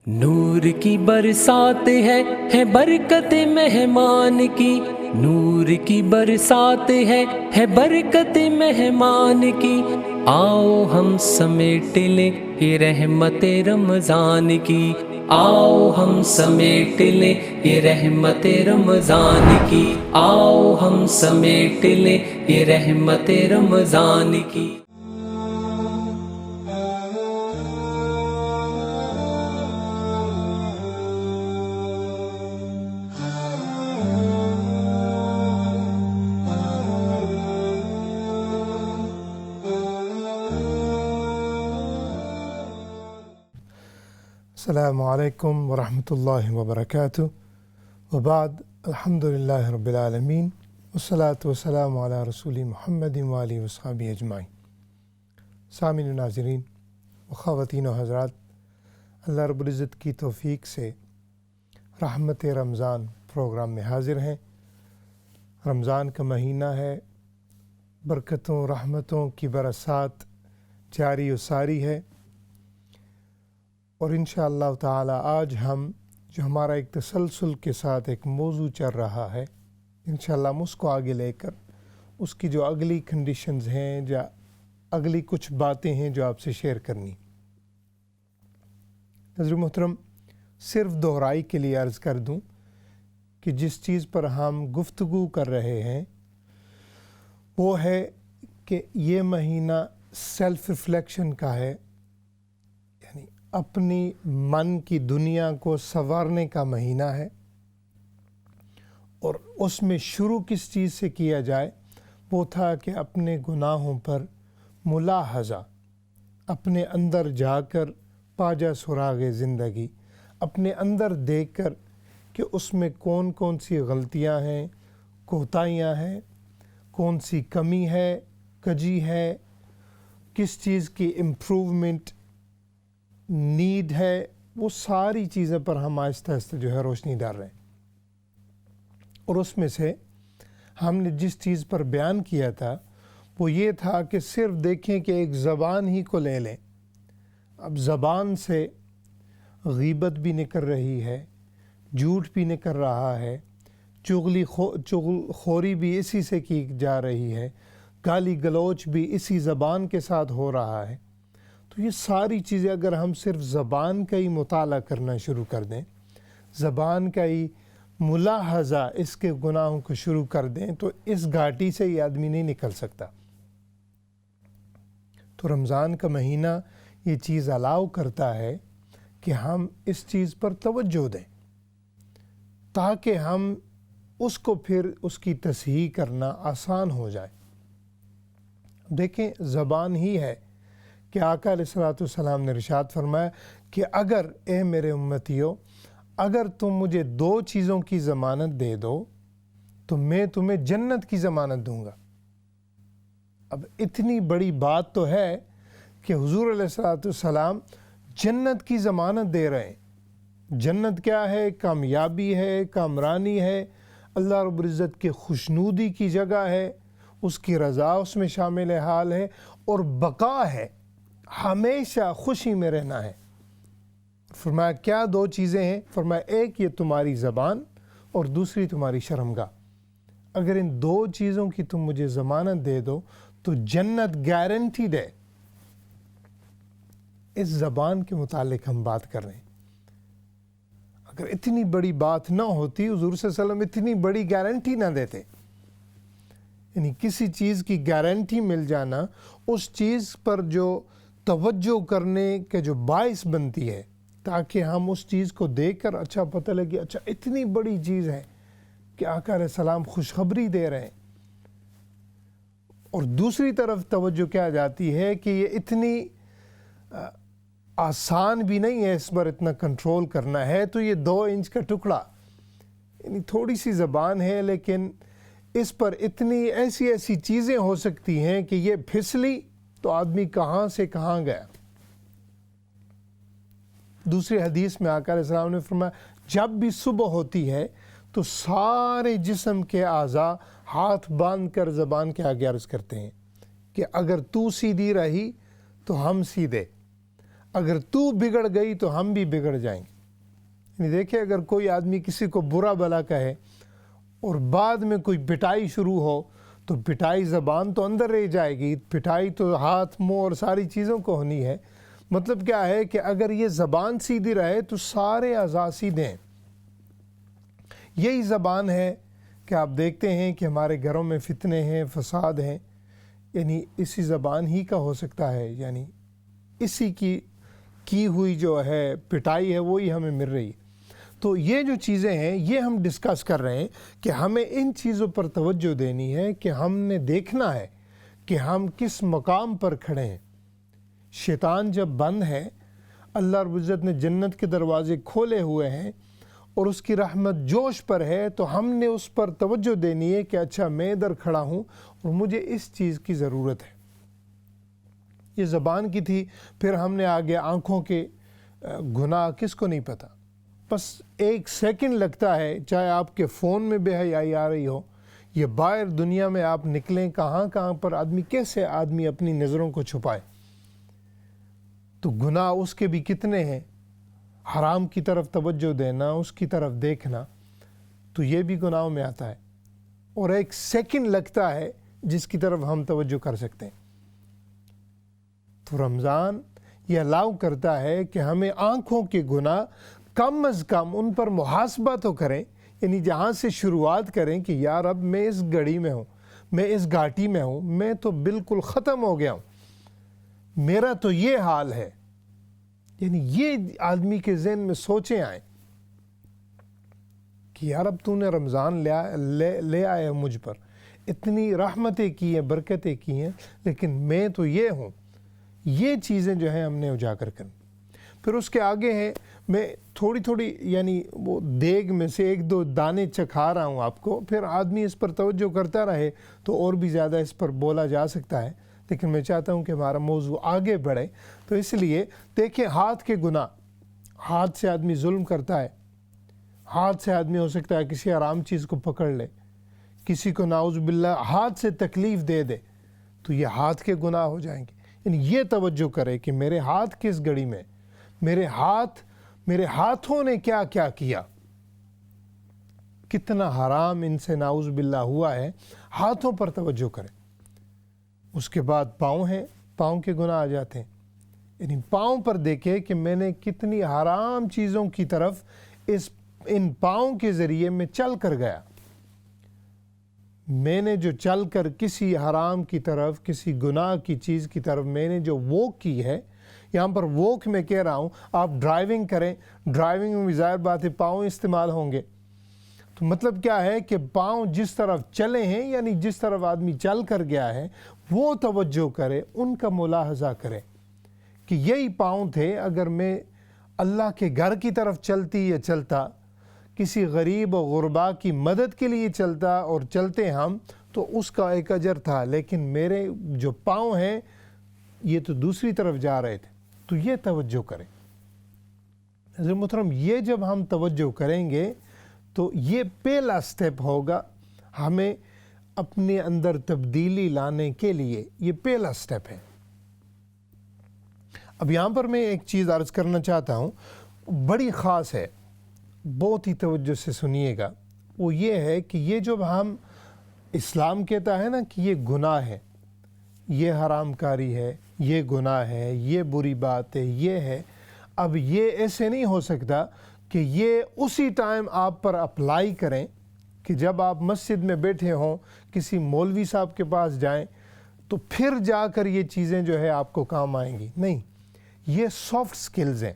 نور کی برسات ہے برکت مہمان کی، نور کی برسات ہے برکت مہمان کی، آؤ ہم سمیٹ لیں یہ رحمت رمضان کی، آؤ ہم سمیٹ لیں یہ رحمت رمضان کی، آؤ ہم سمیٹ لیں یہ رحمت رمضان کی۔ السلام علیکم ورحمۃ اللہ وبرکاتہ، وبعد، الحمدللہ رب العالمین، والصلاة والسلام علی رسول محمد وآلہ وصحبہ اجمعین۔ سامعین و ناظرین و خواتین و حضرات، اللہ رب العزت کی توفیق سے رحمت رمضان پروگرام میں حاضر ہیں۔ رمضان کا مہینہ ہے، برکتوں رحمتوں کی برسات جاری و ساری ہے، اور انشاءاللہ تعالی آج ہم جو ہمارا ایک تسلسل کے ساتھ ایک موضوع چل رہا ہے، انشاءاللہ ہم اس کو آگے لے کر اس کی جو اگلی کنڈیشنز ہیں یا اگلی کچھ باتیں ہیں جو آپ سے شیئر کرنی۔ حضرت محترم، صرف دہرائی کے لیے عرض کر دوں کہ جس چیز پر ہم گفتگو کر رہے ہیں وہ ہے کہ یہ مہینہ سیلف ریفلیکشن کا ہے، یعنی اپنی من کی دنیا کو سنوارنے کا مہینہ ہے، اور اس میں شروع کس چیز سے کیا جائے وہ تھا کہ اپنے گناہوں پر ملاحظہ، اپنے اندر جا کر پاجا سراغ زندگی، اپنے اندر دیکھ کر کہ اس میں کون کون سی غلطیاں ہیں، کوتاہیاں ہیں، کون سی کمی ہے، کجی ہے، کس چیز کی امپروومنٹ نیڈ ہے، وہ ساری چیزیں پر ہم آہستہ آہستہ جو ہے روشنی ڈال رہے ہیں۔ اور اس میں سے ہم نے جس چیز پر بیان کیا تھا وہ یہ تھا کہ صرف دیکھیں کہ ایک زبان ہی کو لے لیں، اب زبان سے غیبت بھی نکل رہی ہے، جھوٹ بھی نکل رہا ہے، چغل خوری بھی اسی سے کی جا رہی ہے، گالی گلوچ بھی اسی زبان کے ساتھ ہو رہا ہے۔ تو یہ ساری چیزیں اگر ہم صرف زبان کا ہی مطالعہ کرنا شروع کر دیں، زبان کا ہی ملاحظہ اس کے گناہوں کو شروع کر دیں، تو اس گھاٹی سے یہ آدمی نہیں نکل سکتا۔ تو رمضان کا مہینہ یہ چیز الاؤ کرتا ہے کہ ہم اس چیز پر توجہ دیں تاکہ ہم اس کو پھر اس کی تصحیح کرنا آسان ہو جائے۔ دیکھیں، زبان ہی ہے کہ آقا علیہ الصلوۃ والسلام نے ارشاد فرمایا کہ اگر اے میرے امتیو، اگر تم مجھے دو چیزوں کی ضمانت دے دو تو میں تمہیں جنت کی ضمانت دوں گا۔ اب اتنی بڑی بات تو ہے کہ حضور علیہ الصلوۃ والسلام جنت کی ضمانت دے رہے ہیں۔ جنت کیا ہے؟ کامیابی ہے، کامرانی ہے، اللہ رب العزت کے خوشنودی کی جگہ ہے، اس کی رضا اس میں شامل حال ہے، اور بقا ہے، ہمیشہ خوشی میں رہنا ہے۔ فرمایا کیا دو چیزیں ہیں؟ فرمایا ایک یہ تمہاری زبان اور دوسری تمہاری شرمگاہ۔ اگر ان دو چیزوں کی تم مجھے ضمانت دے دو تو جنت گارنٹیڈ ہے۔ اس زبان کے متعلق ہم بات کر رہے ہیں۔ اگر اتنی بڑی بات نہ ہوتی، حضور صلی اللہ علیہ وسلم اتنی بڑی گارنٹی نہ دیتے، یعنی کسی چیز کی گارنٹی مل جانا اس چیز پر جو توجہ کرنے کے جو باعث بنتی ہے، تاکہ ہم اس چیز کو دیکھ کر اچھا پتہ لگے اچھا اتنی بڑی چیز ہے کہ آقا علیہ السلام خوشخبری دے رہے ہیں۔ اور دوسری طرف توجہ کیا جاتی ہے کہ یہ اتنی آسان بھی نہیں ہے اس پر اتنا کنٹرول کرنا ہے، تو یہ 2 انچ کا ٹکڑا، یعنی تھوڑی سی زبان ہے لیکن اس پر اتنی ایسی چیزیں ہو سکتی ہیں کہ یہ پھسلی تو آدمی کہاں سے کہاں گیا۔ دوسری حدیث میں آقا علیہ السلام نے فرمایا جب بھی صبح ہوتی ہے تو سارے جسم کے اعضاء ہاتھ باندھ کر زبان کے آگے عرض کرتے ہیں کہ اگر تو سیدھی رہی تو ہم سیدھے، اگر تو بگڑ گئی تو ہم بھی بگڑ جائیں گے۔ یعنی دیکھیں اگر کوئی آدمی کسی کو برا بھلا کہے اور بعد میں کوئی پٹائی شروع ہو تو پٹائی زبان تو اندر رہ جائے گی، پٹائی تو ہاتھ منہ اور ساری چیزوں کو ہونی ہے۔ مطلب کیا ہے کہ اگر یہ زبان سیدھی رہے تو سارے اعضاء سیدھے ہیں۔ یہی زبان ہے کہ آپ دیکھتے ہیں کہ ہمارے گھروں میں فتنے ہیں، فساد ہیں، یعنی اسی زبان ہی کا ہو سکتا ہے، یعنی اسی کی ہوئی جو ہے پٹائی ہے وہی ہمیں مل رہی ہے۔ تو یہ جو چیزیں ہیں یہ ہم ڈسکس کر رہے ہیں کہ ہمیں ان چیزوں پر توجہ دینی ہے کہ ہم نے دیکھنا ہے کہ ہم کس مقام پر کھڑے ہیں۔ شیطان جب بند ہے، اللہ رب العزت نے جنت کے دروازے کھولے ہوئے ہیں اور اس کی رحمت جوش پر ہے، تو ہم نے اس پر توجہ دینی ہے کہ اچھا میں ادھر کھڑا ہوں اور مجھے اس چیز کی ضرورت ہے۔ یہ زبان کی تھی، پھر ہم نے آگے آنکھوں کے گناہ کس کو نہیں پتہ، بس ایک سیکنڈ لگتا ہے، چاہے آپ کے فون میں بے حیائی آ رہی ہو، یہ باہر دنیا میں آپ نکلیں کہاں کہاں پر کیسے آدمی اپنی نظروں کو چھپائے۔ تو گناہ اس کے بھی کتنے ہیں، حرام کی طرف توجہ دینا، اس کی طرف دیکھنا، تو یہ بھی گناہوں میں آتا ہے، اور ایک سیکنڈ لگتا ہے جس کی طرف ہم توجہ کر سکتے ہیں۔ تو رمضان یہ الاؤ کرتا ہے کہ ہمیں آنکھوں کے گناہ کم از کم ان پر محاسبہ تو کریں، یعنی جہاں سے شروعات کریں کہ یار اب میں اس گھڑی میں ہوں، میں اس گھاٹی میں ہوں، میں تو بالکل ختم ہو گیا ہوں، میرا تو یہ حال ہے۔ یعنی یہ آدمی کے ذہن میں سوچیں آئیں کہ یار اب تو نے رمضان لے آئے مجھ پر، اتنی رحمتیں کی ہیں، برکتیں کی ہیں، لیکن میں تو یہ ہوں۔ یہ چیزیں جو ہیں ہم نے اجاگر کریں۔ پھر اس کے آگے ہیں، میں تھوڑی یعنی وہ دیگ میں سے ایک دو دانے چکھا رہا ہوں آپ کو، پھر آدمی اس پر توجہ کرتا رہے تو اور بھی زیادہ اس پر بولا جا سکتا ہے، لیکن میں چاہتا ہوں کہ ہمارا موضوع آگے بڑھے۔ تو اس لیے دیکھیں، ہاتھ کے گناہ، ہاتھ سے آدمی ظلم کرتا ہے، ہاتھ سے آدمی ہو سکتا ہے کسی حرام چیز کو پکڑ لے، کسی کو نعوذ باللہ ہاتھ سے تکلیف دے دے، تو یہ ہاتھ کے گناہ ہو جائیں گے۔ یعنی یہ توجہ کرے کہ میرے ہاتھ کس گھڑی میں، میرے ہاتھوں نے کیا کیا کیا، کتنا حرام ان سے نعوذ باللہ ہوا ہے، ہاتھوں پر توجہ کریں۔ اس کے بعد پاؤں ہیں، پاؤں کے گناہ آ جاتے ہیں، یعنی پاؤں پر دیکھے کہ میں نے کتنی حرام چیزوں کی طرف ان پاؤں کے ذریعے میں چل کر گیا۔ میں نے جو چل کر کسی حرام کی طرف، کسی گناہ کی چیز کی طرف میں نے جو ووک کی ہے، یہاں پر ووک میں کہہ رہا ہوں، آپ ڈرائیونگ کریں، ڈرائیونگ میں بھی ظاہر بات ہے پاؤں استعمال ہوں گے، تو مطلب کیا ہے کہ پاؤں جس طرف چلے ہیں، یعنی جس طرف آدمی چل کر گیا ہے وہ توجہ کرے، ان کا ملاحظہ کرے کہ یہی پاؤں تھے، اگر میں اللہ کے گھر کی طرف چلتی یا چلتا، کسی غریب و غربا کی مدد کے لیے چلتا اور چلتے ہم، تو اس کا ایک اجر تھا، لیکن میرے جو پاؤں ہیں یہ تو دوسری طرف جا رہے تھے، تو یہ توجہ کریں۔ حضرت محترم، یہ جب ہم توجہ کریں گے تو یہ پہلا سٹیپ ہوگا ہمیں اپنے اندر تبدیلی لانے کے لیے، یہ پہلا سٹیپ ہے۔ اب یہاں پر میں ایک چیز عرض کرنا چاہتا ہوں، بڑی خاص ہے، بہت ہی توجہ سے سنیے گا، وہ یہ ہے کہ یہ جب ہم اسلام کہتا ہے نا کہ یہ گناہ ہے، یہ حرام کاری ہے، یہ گناہ ہے، یہ بری بات ہے، یہ ہے، اب یہ ایسے نہیں ہو سکتا کہ یہ اسی ٹائم آپ پر اپلائی کریں کہ جب آپ مسجد میں بیٹھے ہوں، کسی مولوی صاحب کے پاس جائیں تو پھر جا کر یہ چیزیں جو ہے آپ کو کام آئیں گی۔ نہیں، یہ سافٹ سکلز ہیں،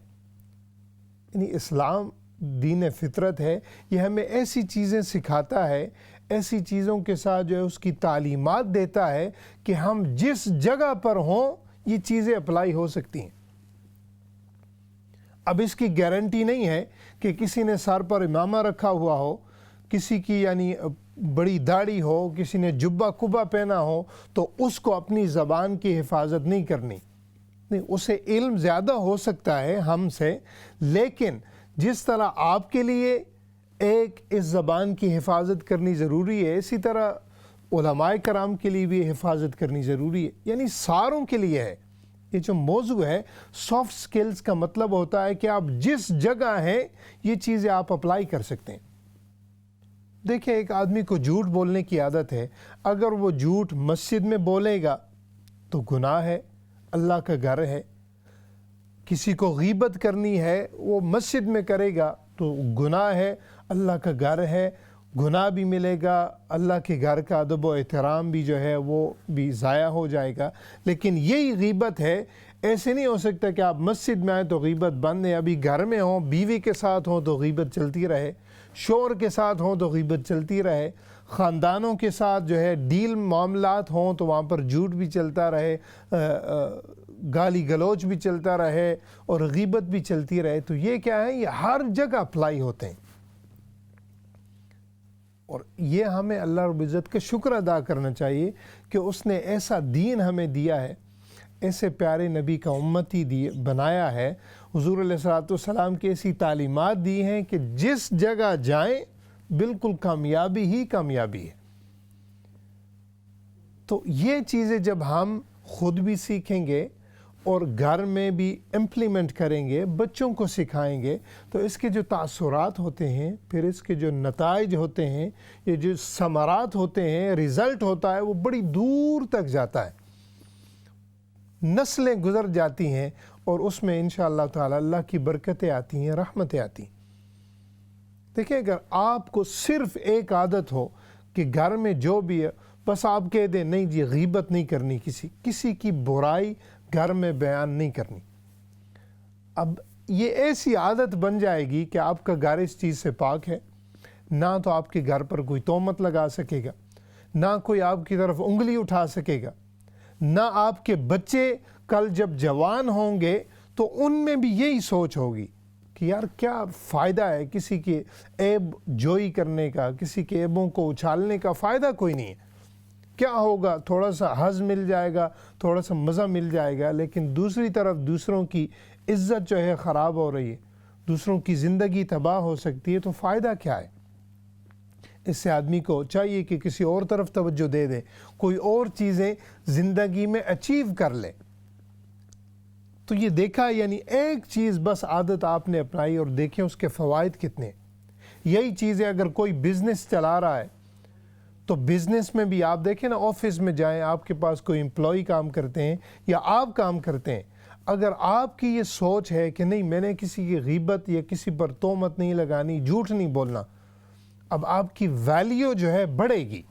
یعنی اسلام دین فطرت ہے، یہ ہمیں ایسی چیزیں سکھاتا ہے، ایسی چیزوں کے ساتھ جو ہے اس کی تعلیمات دیتا ہے کہ ہم جس جگہ پر ہوں یہ چیزیں اپلائی ہو سکتی ہیں۔ اب اس کی گارنٹی نہیں ہے کہ کسی نے سر پر امامہ رکھا ہوا ہو، کسی کی یعنی بڑی داڑھی ہو، کسی نے جبہ کبا پہنا ہو تو اس کو اپنی زبان کی حفاظت نہیں کرنی، نہیں، اسے علم زیادہ ہو سکتا ہے ہم سے، لیکن جس طرح آپ کے لیے ایک اس زبان کی حفاظت کرنی ضروری ہے، اسی طرح علماء کرام کے لیے بھی حفاظت کرنی ضروری ہے، یعنی ساروں کے لیے ہے۔ یہ جو موضوع ہے سافٹ سکلز کا مطلب ہوتا ہے کہ آپ جس جگہ ہیں یہ چیزیں آپ اپلائی کر سکتے ہیں. دیکھیں ایک آدمی کو جھوٹ بولنے کی عادت ہے, اگر وہ جھوٹ مسجد میں بولے گا تو گناہ ہے, اللہ کا گھر ہے. کسی کو غیبت کرنی ہے وہ مسجد میں کرے گا تو گناہ ہے, اللہ کا گھر ہے, گناہ بھی ملے گا, اللہ کے گھر کا ادب و احترام بھی جو ہے وہ بھی ضائع ہو جائے گا. لیکن یہی غیبت ہے. ایسے نہیں ہو سکتا کہ آپ مسجد میں آئیں تو غیبت بند ہے, ابھی گھر میں ہوں, بیوی کے ساتھ ہوں تو غیبت چلتی رہے, شوہر کے ساتھ ہوں تو غیبت چلتی رہے, خاندانوں کے ساتھ جو ہے ڈیل معاملات ہوں تو وہاں پر جھوٹ بھی چلتا رہے, گالی گلوچ بھی چلتا رہے اور غیبت بھی چلتی رہے. تو یہ کیا ہے, یہ ہر جگہ اپلائی ہوتے ہیں. اور یہ ہمیں اللہ رب العزت کا شکر ادا کرنا چاہیے کہ اس نے ایسا دین ہمیں دیا ہے, ایسے پیارے نبی کا امتی بنایا ہے, حضور علیہ الصلوۃ والسلام کی ایسی تعلیمات دی ہیں کہ جس جگہ جائیں بالکل کامیابی ہی کامیابی ہے. تو یہ چیزیں جب ہم خود بھی سیکھیں گے اور گھر میں بھی امپلیمنٹ کریں گے, بچوں کو سکھائیں گے, تو اس کے جو تاثرات ہوتے ہیں, پھر اس کے جو نتائج ہوتے ہیں, یہ جو ثمرات ہوتے ہیں, رزلٹ ہوتا ہے, وہ بڑی دور تک جاتا ہے, نسلیں گزر جاتی ہیں اور اس میں انشاءاللہ تعالی اللہ کی برکتیں آتی ہیں, رحمتیں آتی ہیں. دیکھیں اگر آپ کو صرف ایک عادت ہو کہ گھر میں جو بھی ہے بس آپ کہہ دیں نہیں جی غیبت نہیں کرنی, کسی کی برائی گھر میں بیان نہیں کرنی, اب یہ ایسی عادت بن جائے گی کہ آپ کا گھر اس چیز سے پاک ہے, نہ تو آپ کے گھر پر کوئی تہمت لگا سکے گا, نہ کوئی آپ کی طرف انگلی اٹھا سکے گا, نہ آپ کے بچے کل جب جوان ہوں گے تو ان میں بھی یہی سوچ ہوگی کہ یار کیا فائدہ ہے کسی کے عیب جوئی کرنے کا, کسی کے عیبوں کو اچھالنے کا فائدہ کوئی نہیں ہے. کیا ہوگا, تھوڑا سا حظ مل جائے گا, تھوڑا سا مزہ مل جائے گا, لیکن دوسری طرف دوسروں کی عزت جو ہے خراب ہو رہی ہے, دوسروں کی زندگی تباہ ہو سکتی ہے, تو فائدہ کیا ہے؟ اس سے آدمی کو چاہیے کہ کسی اور طرف توجہ دے دے, کوئی اور چیزیں زندگی میں اچیو کر لے. تو یہ دیکھا, یعنی ایک چیز بس عادت آپ نے اپنائی اور دیکھیں اس کے فوائد کتنے. یہی چیزیں اگر کوئی بزنس چلا رہا ہے تو بزنس میں بھی آپ دیکھیں نا, آفس میں جائیں, آپ کے پاس کوئی امپلائی کام کرتے ہیں یا آپ کام کرتے ہیں, اگر آپ کی یہ سوچ ہے کہ نہیں میں نے کسی کی غیبت یا کسی پر تہمت نہیں لگانی, جھوٹ نہیں بولنا, اب آپ کی ویلیو جو ہے بڑھے گی.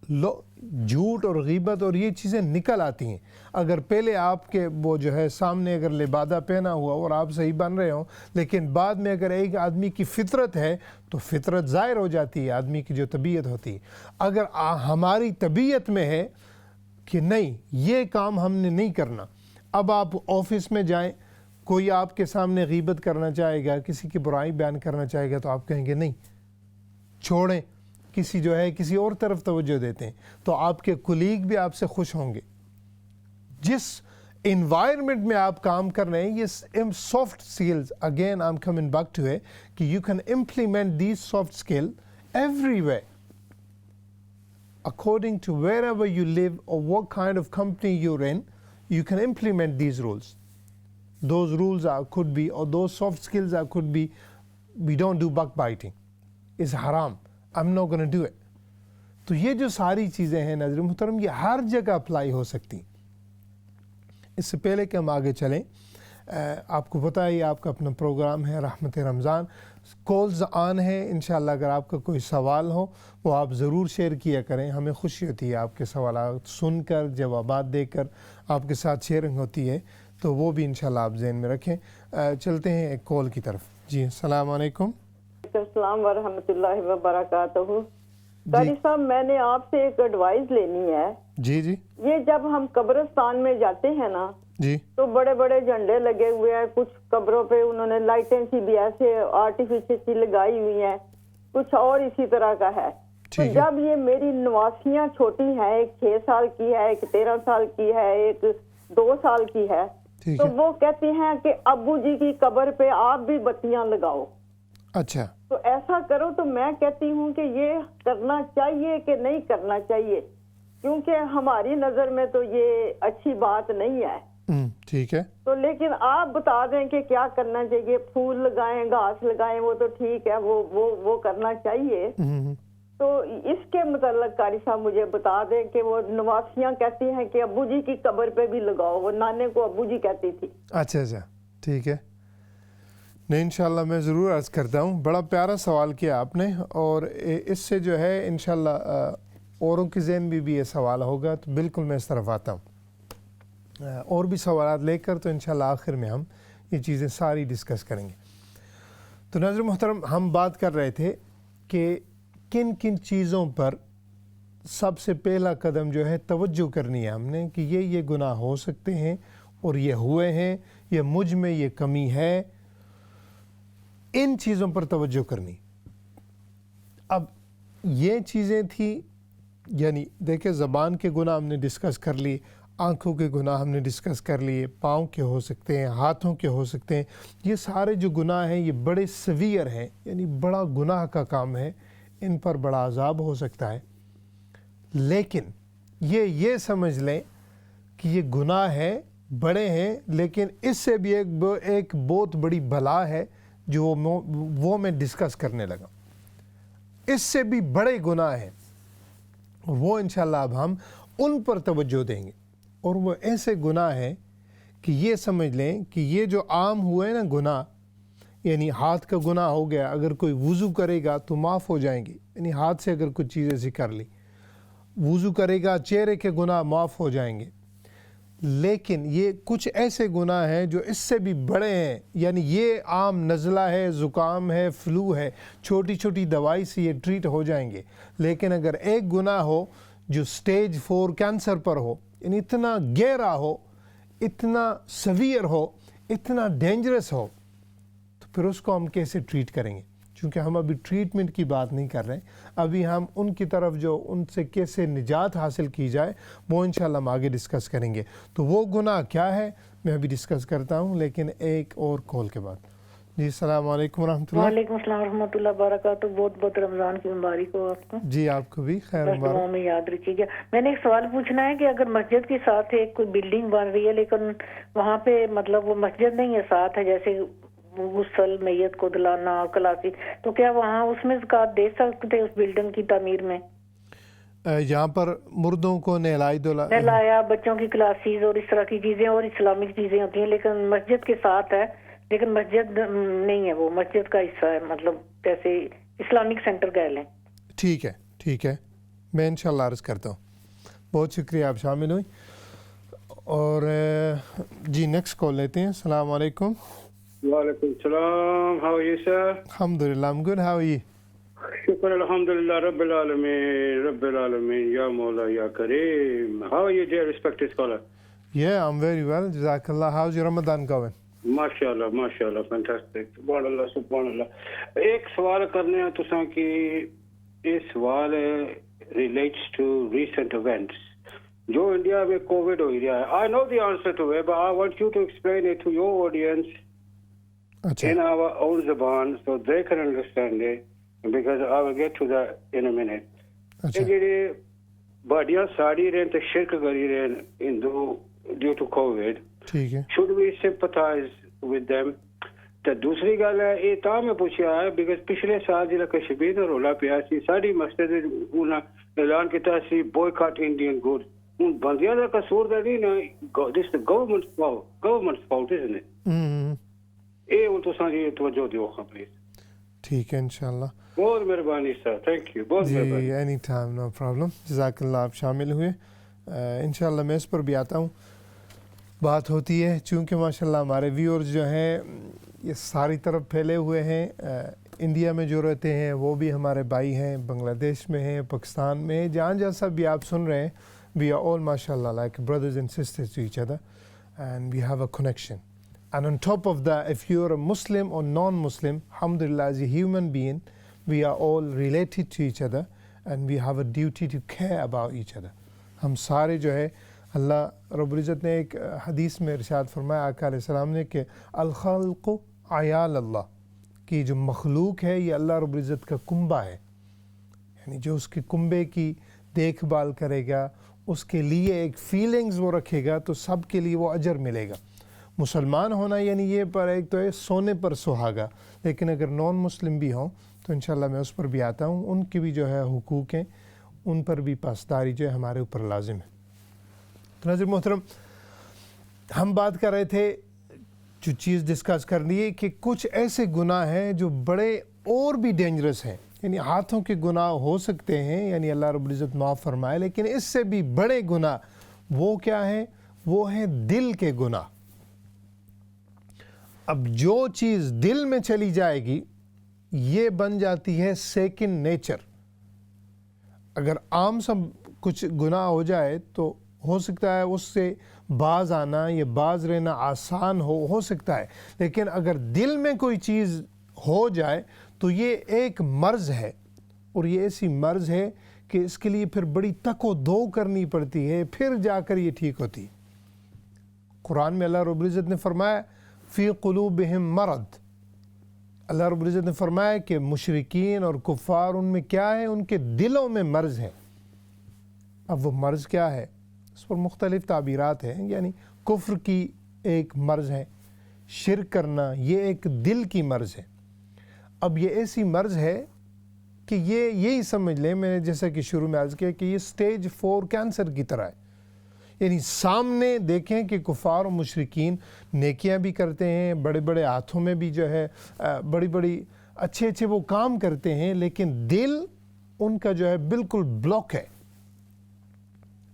جھوٹ اور غیبت اور یہ چیزیں نکل آتی ہیں. اگر پہلے آپ کے وہ جو ہے سامنے اگر لبادہ پہنا ہوا اور آپ صحیح بن رہے ہوں, لیکن بعد میں اگر ایک آدمی کی فطرت ہے تو فطرت ظاہر ہو جاتی ہے, آدمی کی جو طبیعت ہوتی ہے. اگر ہماری طبیعت میں ہے کہ نہیں یہ کام ہم نے نہیں کرنا, اب آپ آفس میں جائیں, کوئی آپ کے سامنے غیبت کرنا چاہے گا, کسی کی برائی بیان کرنا چاہے گا, تو آپ کہیں گے نہیں چھوڑیں, کسی جو ہے کسی اور طرف توجہ دیتے ہیں, تو آپ کے کولیگ بھی آپ سے خوش ہوں گے. جس انوائرمنٹ میں آپ کام کر رہے ہیں, یہ soft skills, again I am coming back to it, کہ you can implement these soft skill every way according to wherever you live or what kind of company you're in. You can implement these rules. Those rules could be, or those soft skills could be, we don't do backbiting. It's haram. I'm not going to do it. تو یہ جو ساری چیزیں ہیں ناظرین محترم, یہ ہر جگہ اپلائی ہو سکتی. اس سے پہلے کہ ہم آگے چلیں, آپ کو پتہ ہے آپ کا اپنا پروگرام ہے رحمت رمضان, کالز آن ہے. انشاءاللہ اگر آپ کا کوئی سوال ہو وہ آپ ضرور شیئر کیا کریں, ہمیں خوشی ہوتی ہے آپ کے سوالات سن کر, جوابات دے کر آپ کے ساتھ شیئرنگ ہوتی ہے, تو وہ بھی انشاءاللہ آپ ذہن میں رکھیں. چلتے ہیں ایک کال کی طرف. جی السلام علیکم. السلام ورحمۃ اللہ وبرکاتہ. قاری صاحب میں نے آپ سے ایک ایڈوائز لینی ہے. جی جی. یہ جب ہم قبرستان میں جاتے ہیں نا جی, تو بڑے بڑے جھنڈے لگے ہوئے ہیں, کچھ قبروں پہ انہوں نے لائٹیں سی بھی ایسے آرٹیفیشل سی لگائی ہوئی ہیں, کچھ اور اسی طرح کا ہے. تو جب یہ میری نواسیاں چھوٹی ہیں, ایک 6 سال کی ہے, ایک 13 سال کی ہے, ایک 2 سال کی ہے, تو وہ کہتی ہیں کہ ابو جی کی قبر پہ آپ بھی بتیاں لگاؤ. اچھا, تو ایسا کرو. تو میں کہتی ہوں کہ یہ کرنا چاہیے کہ نہیں کرنا چاہیے, کیونکہ ہماری نظر میں تو یہ اچھی بات نہیں ہے. ٹھیک ہے. تو لیکن آپ بتا دیں کہ کیا کرنا چاہیے. پھول لگائیں, گھاس لگائیں, وہ تو ٹھیک ہے, وہ کرنا چاہیے. تو اس کے متعلق قاری صاحب مجھے بتا دیں کہ وہ نواسیاں کہتی ہیں کہ ابو جی کی قبر پہ بھی لگاؤ. وہ نانے کو ابو جی کہتی تھی. اچھا ٹھیک ہے. نہیں انشاءاللہ میں ضرور عرض کرتا ہوں. بڑا پیارا سوال کیا آپ نے, اور اس سے جو ہے انشاءاللہ اوروں کے ذہن میں بھی یہ سوال ہوگا, تو بالکل میں اس طرف آتا ہوں اور بھی سوالات لے کر. تو انشاءاللہ آخر میں ہم یہ چیزیں ساری ڈسکس کریں گے. تو ناظرین محترم, ہم بات کر رہے تھے کہ کن کن چیزوں پر سب سے پہلا قدم جو ہے توجہ کرنی ہے ہم نے, کہ یہ گناہ ہو سکتے ہیں اور یہ ہوئے ہیں, یہ مجھ میں یہ کمی ہے. ان چیزوں پر توجہ کرنی. اب یہ چیزیں تھیں, یعنی دیکھیں زبان کے گناہ ہم نے ڈسکس کر لی, آنکھوں کے گناہ ہم نے ڈسکس کر لیے, پاؤں کے ہو سکتے ہیں, ہاتھوں کے ہو سکتے ہیں. یہ سارے جو گناہ ہیں یہ بڑے سیویئر ہیں, یعنی بڑا گناہ کا کام ہے, ان پر بڑا عذاب ہو سکتا ہے. لیکن یہ سمجھ لیں کہ یہ گناہ ہیں, بڑے ہیں, لیکن اس سے بھی ایک بہت بڑی بلا ہے جو وہ میں ڈسکس کرنے لگا. اس سے بھی بڑے گناہ ہیں, وہ انشاءاللہ اب ہم ان پر توجہ دیں گے. اور وہ ایسے گناہ ہیں کہ یہ سمجھ لیں کہ یہ جو عام ہوئے نا گناہ, یعنی ہاتھ کا گناہ ہو گیا, اگر کوئی وضو کرے گا تو معاف ہو جائیں گے, یعنی ہاتھ سے اگر کچھ چیز ایسی کر لی, وضو کرے گا چہرے کے گناہ معاف ہو جائیں گے. لیکن یہ کچھ ایسے گناہ ہیں جو اس سے بھی بڑے ہیں, یعنی یہ عام نزلہ ہے, زکام ہے, فلو ہے, چھوٹی چھوٹی دوائی سے یہ ٹریٹ ہو جائیں گے. لیکن اگر ایک گناہ ہو جو سٹیج 4 کینسر پر ہو, یعنی اتنا گہرا ہو, اتنا سیویئر ہو, اتنا ڈینجرس ہو, تو پھر اس کو ہم کیسے ٹریٹ کریں گے؟ چونکہ ہم ابھی ٹریٹمنٹ کی بات نہیں کر رہے, ابھی ہم ان کی طرف جو ان سے کیسے نجات حاصل کی جائے وہ انشاءاللہ ہم آگے ڈسکس کریں گے. تو وہ گناہ کیا ہے میں ابھی ڈسکس کرتا ہوں, لیکن ایک اور کال کے بعد. جی السلام علیکم ورحمۃ اللہ. وعلیکم السلام ورحمۃ اللہ وبرکاتہ. بہت بہت رمضان کی مبارک ہو آپ کو. جی آپ کو بھی خیر مبارک. میں یاد رکھیے گا. میں نے ایک سوال پوچھنا ہے کہ اگر مسجد کے ساتھ ایک کوئی بلڈنگ بن رہی ہے, لیکن وہاں پہ مطلب وہ مسجد نہیں ہے, ساتھ ہے, جیسے غسل, میت کو دلانا, کلاسی, تو کیا وہاں اس میں زکوٰۃ دے سکتے اس بلڈنگ کی تعمیر میں؟ یہاں پر مردوں کو نہلایا, بچوں کی کلاسیز اور اس طرح کی چیزیں اور اسلامک چیزیں ہوتی ہیں, لیکن مسجد کے ساتھ ہے, لیکن مسجد نہیں ہے, وہ مسجد کا حصہ ہے, مطلب جیسے اسلامک سینٹر کہہ لیں. ٹھیک ہے, میں انشاءاللہ عرض کرتا ہوں. بہت شکریہ آپ شامل ہوئی. اور جی نیکسٹ کال لیتے ہیں. السلام علیکم. وعلیکم السلام. How are you, sir? Alhamdulillah, I'm good. How are you? شکر الحمدللہ رب العالمین یا مولا یا کریم. How are you, dear respected scholar? Yeah, I'm very well. Jazakallah. How's your Ramadan going? ماشاءاللہ فینٹاسٹک. سبحان اللہ. ایک سوال کرنے ہیں تساں کی, یہ سوال relates to recent events جو انڈیا میں کووڈ ہو رہا ہے. I know the answer to it, but I want you to explain it to your audience in our own زبان so they can understand it, because I will get to that in a minute. جڑے باڈیاں ساڑی رہے تے شرک کری رہے Hindu due to Covid, should we sympathize with them? تے دوسری گل ہے یہ تا میں پوچھا ہے بیکاز پچھلے سال جہاں کشمیر کا رولا پیا سی, ساری مسجد اعلان کیا سی boycott Indian goods. ہوں بندیاں کا قصور تو نہیں نا, this is the government's fault, isn't it? اے وہ تو ساری توجہ دیو پلیز. ٹھیک ہے انشاءاللہ. بہت مہربانی سر, تھینک یو. بہت مہربانی. Any time, no problem. جزاک اللہ, آپ شامل ہوئے. انشاءاللہ میں اس پر بھی آتا ہوں. بات ہوتی ہے چونکہ ماشاءاللہ ہمارے ویورز جو ہیں یہ ساری طرف پھیلے ہوئے ہیں. انڈیا میں جو رہتے ہیں وہ بھی ہمارے بھائی ہیں, بنگلہ دیش میں ہیں, پاکستان میں, جہاں سب بھی آپ سن رہے ہیں. We are all mashallah like brothers and sisters to each other, and we have a connection. And on top of that, if you're a Muslim or non-Muslim, alhamdulillah, as a human being, we are all related to each other, and we have a duty to care about each other. ہم سارے جو ہے, اللہ رب العزت نے ایک حدیث میں ارشاد فرمایا آقا علیہ السلام نے کہ الخلق عیال اللہ, کہ جو مخلوق ہے یہ اللہ رب العزت کا کنبہ ہے, یعنی جو اس کے کنبے کی دیکھ بھال کرے گا, اس کے لیے ایک فیلنگز وہ رکھے گا تو سب کے لیے وہ اجر ملے گا. مسلمان ہونا یعنی یہ پر ایک تو ہے سونے پر سہاگا، لیکن اگر نان مسلم بھی ہوں تو انشاءاللہ میں اس پر بھی آتا ہوں، ان کی بھی جو ہے حقوق ہیں، ان پر بھی پاسداری جو ہے ہمارے اوپر لازم ہے. تو ناظرین محترم، ہم بات کر رہے تھے، جو چیز ڈسکس کرنی ہے کہ کچھ ایسے گناہ ہیں جو بڑے اور بھی ڈینجرس ہیں، یعنی ہاتھوں کے گناہ ہو سکتے ہیں، یعنی اللہ رب العزت معاف فرمائے، لیکن اس سے بھی بڑے گناہ وہ کیا ہیں؟ وہ ہیں دل کے گناہ. اب جو چیز دل میں چلی جائے گی یہ بن جاتی ہے سیکنڈ نیچر. اگر عام سب کچھ گناہ ہو جائے تو ہو سکتا ہے اس سے باز آنا یا باز رہنا آسان ہو سکتا ہے، لیکن اگر دل میں کوئی چیز ہو جائے تو یہ ایک مرض ہے، اور یہ ایسی مرض ہے کہ اس کے لیے پھر بڑی تک و دو کرنی پڑتی ہے، پھر جا کر یہ ٹھیک ہوتی. قرآن میں اللہ رب العزت نے فرمایا فی قلوبہم مرض، اللہ رب العزت نے فرمایا کہ مشرکین اور کفار ان میں کیا ہے؟ ان کے دلوں میں مرض ہے. اب وہ مرض کیا ہے؟ اس پر مختلف تعبیرات ہیں، یعنی کفر کی ایک مرض ہے، شرک کرنا یہ ایک دل کی مرض ہے. اب یہ ایسی مرض ہے کہ یہی سمجھ لیں، میں نے جیسا کہ شروع میں عرض کیا کہ یہ سٹیج 4 کینسر کی طرح ہے. یعنی سامنے دیکھیں کہ کفار و مشرکین نیکیاں بھی کرتے ہیں، بڑے بڑے ہاتھوں میں بھی جو ہے بڑی بڑی اچھے وہ کام کرتے ہیں، لیکن دل ان کا جو ہے بالکل بلاک ہے.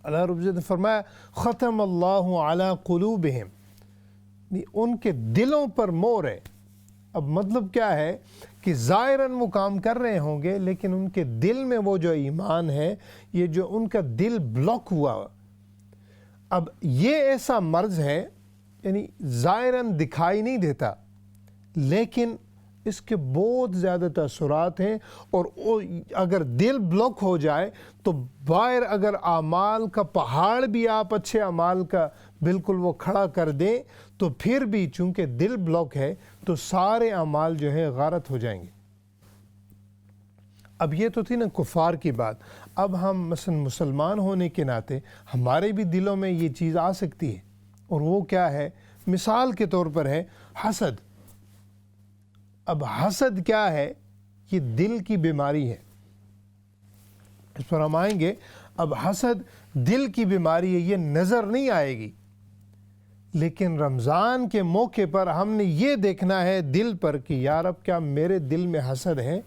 اللہ رب العزت نے فرمایا ختم اللہ علی قلوبہم، ان کے دلوں پر مہر ہے. اب مطلب کیا ہے کہ ظاہراً وہ کام کر رہے ہوں گے، لیکن ان کے دل میں وہ جو ایمان ہے، یہ جو ان کا دل بلاک ہوا. اب یہ ایسا مرض ہے، یعنی ظاہراً دکھائی نہیں دیتا، لیکن اس کے بہت زیادہ تاثرات ہیں. اور اگر دل بلاک ہو جائے تو باہر اگر اعمال کا پہاڑ بھی آپ اچھے اعمال کا بالکل وہ کھڑا کر دیں تو پھر بھی چونکہ دل بلاک ہے تو سارے اعمال جو ہے غارت ہو جائیں گے. اب یہ تو تھی نا کفار کی بات. اب ہم مثلا مسلمان ہونے کے ناطے ہمارے بھی دلوں میں یہ چیز آ سکتی ہے، اور وہ کیا ہے؟ مثال کے طور پر ہے حسد. اب حسد کیا ہے؟ یہ دل کی بیماری ہے، اس پر ہم آئیں گے. اب حسد دل کی بیماری ہے، یہ نظر نہیں آئے گی، لیکن رمضان کے موقع پر ہم نے یہ دیکھنا ہے دل پر کہ یا رب کیا میرے دل میں حسد ہے؟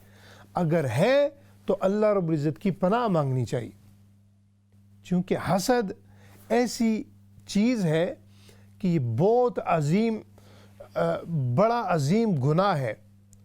اگر ہے تو اللہ رب العزت کی پناہ مانگنی چاہیے، چونکہ حسد ایسی چیز ہے کہ یہ بہت عظیم بڑا عظیم گناہ ہے،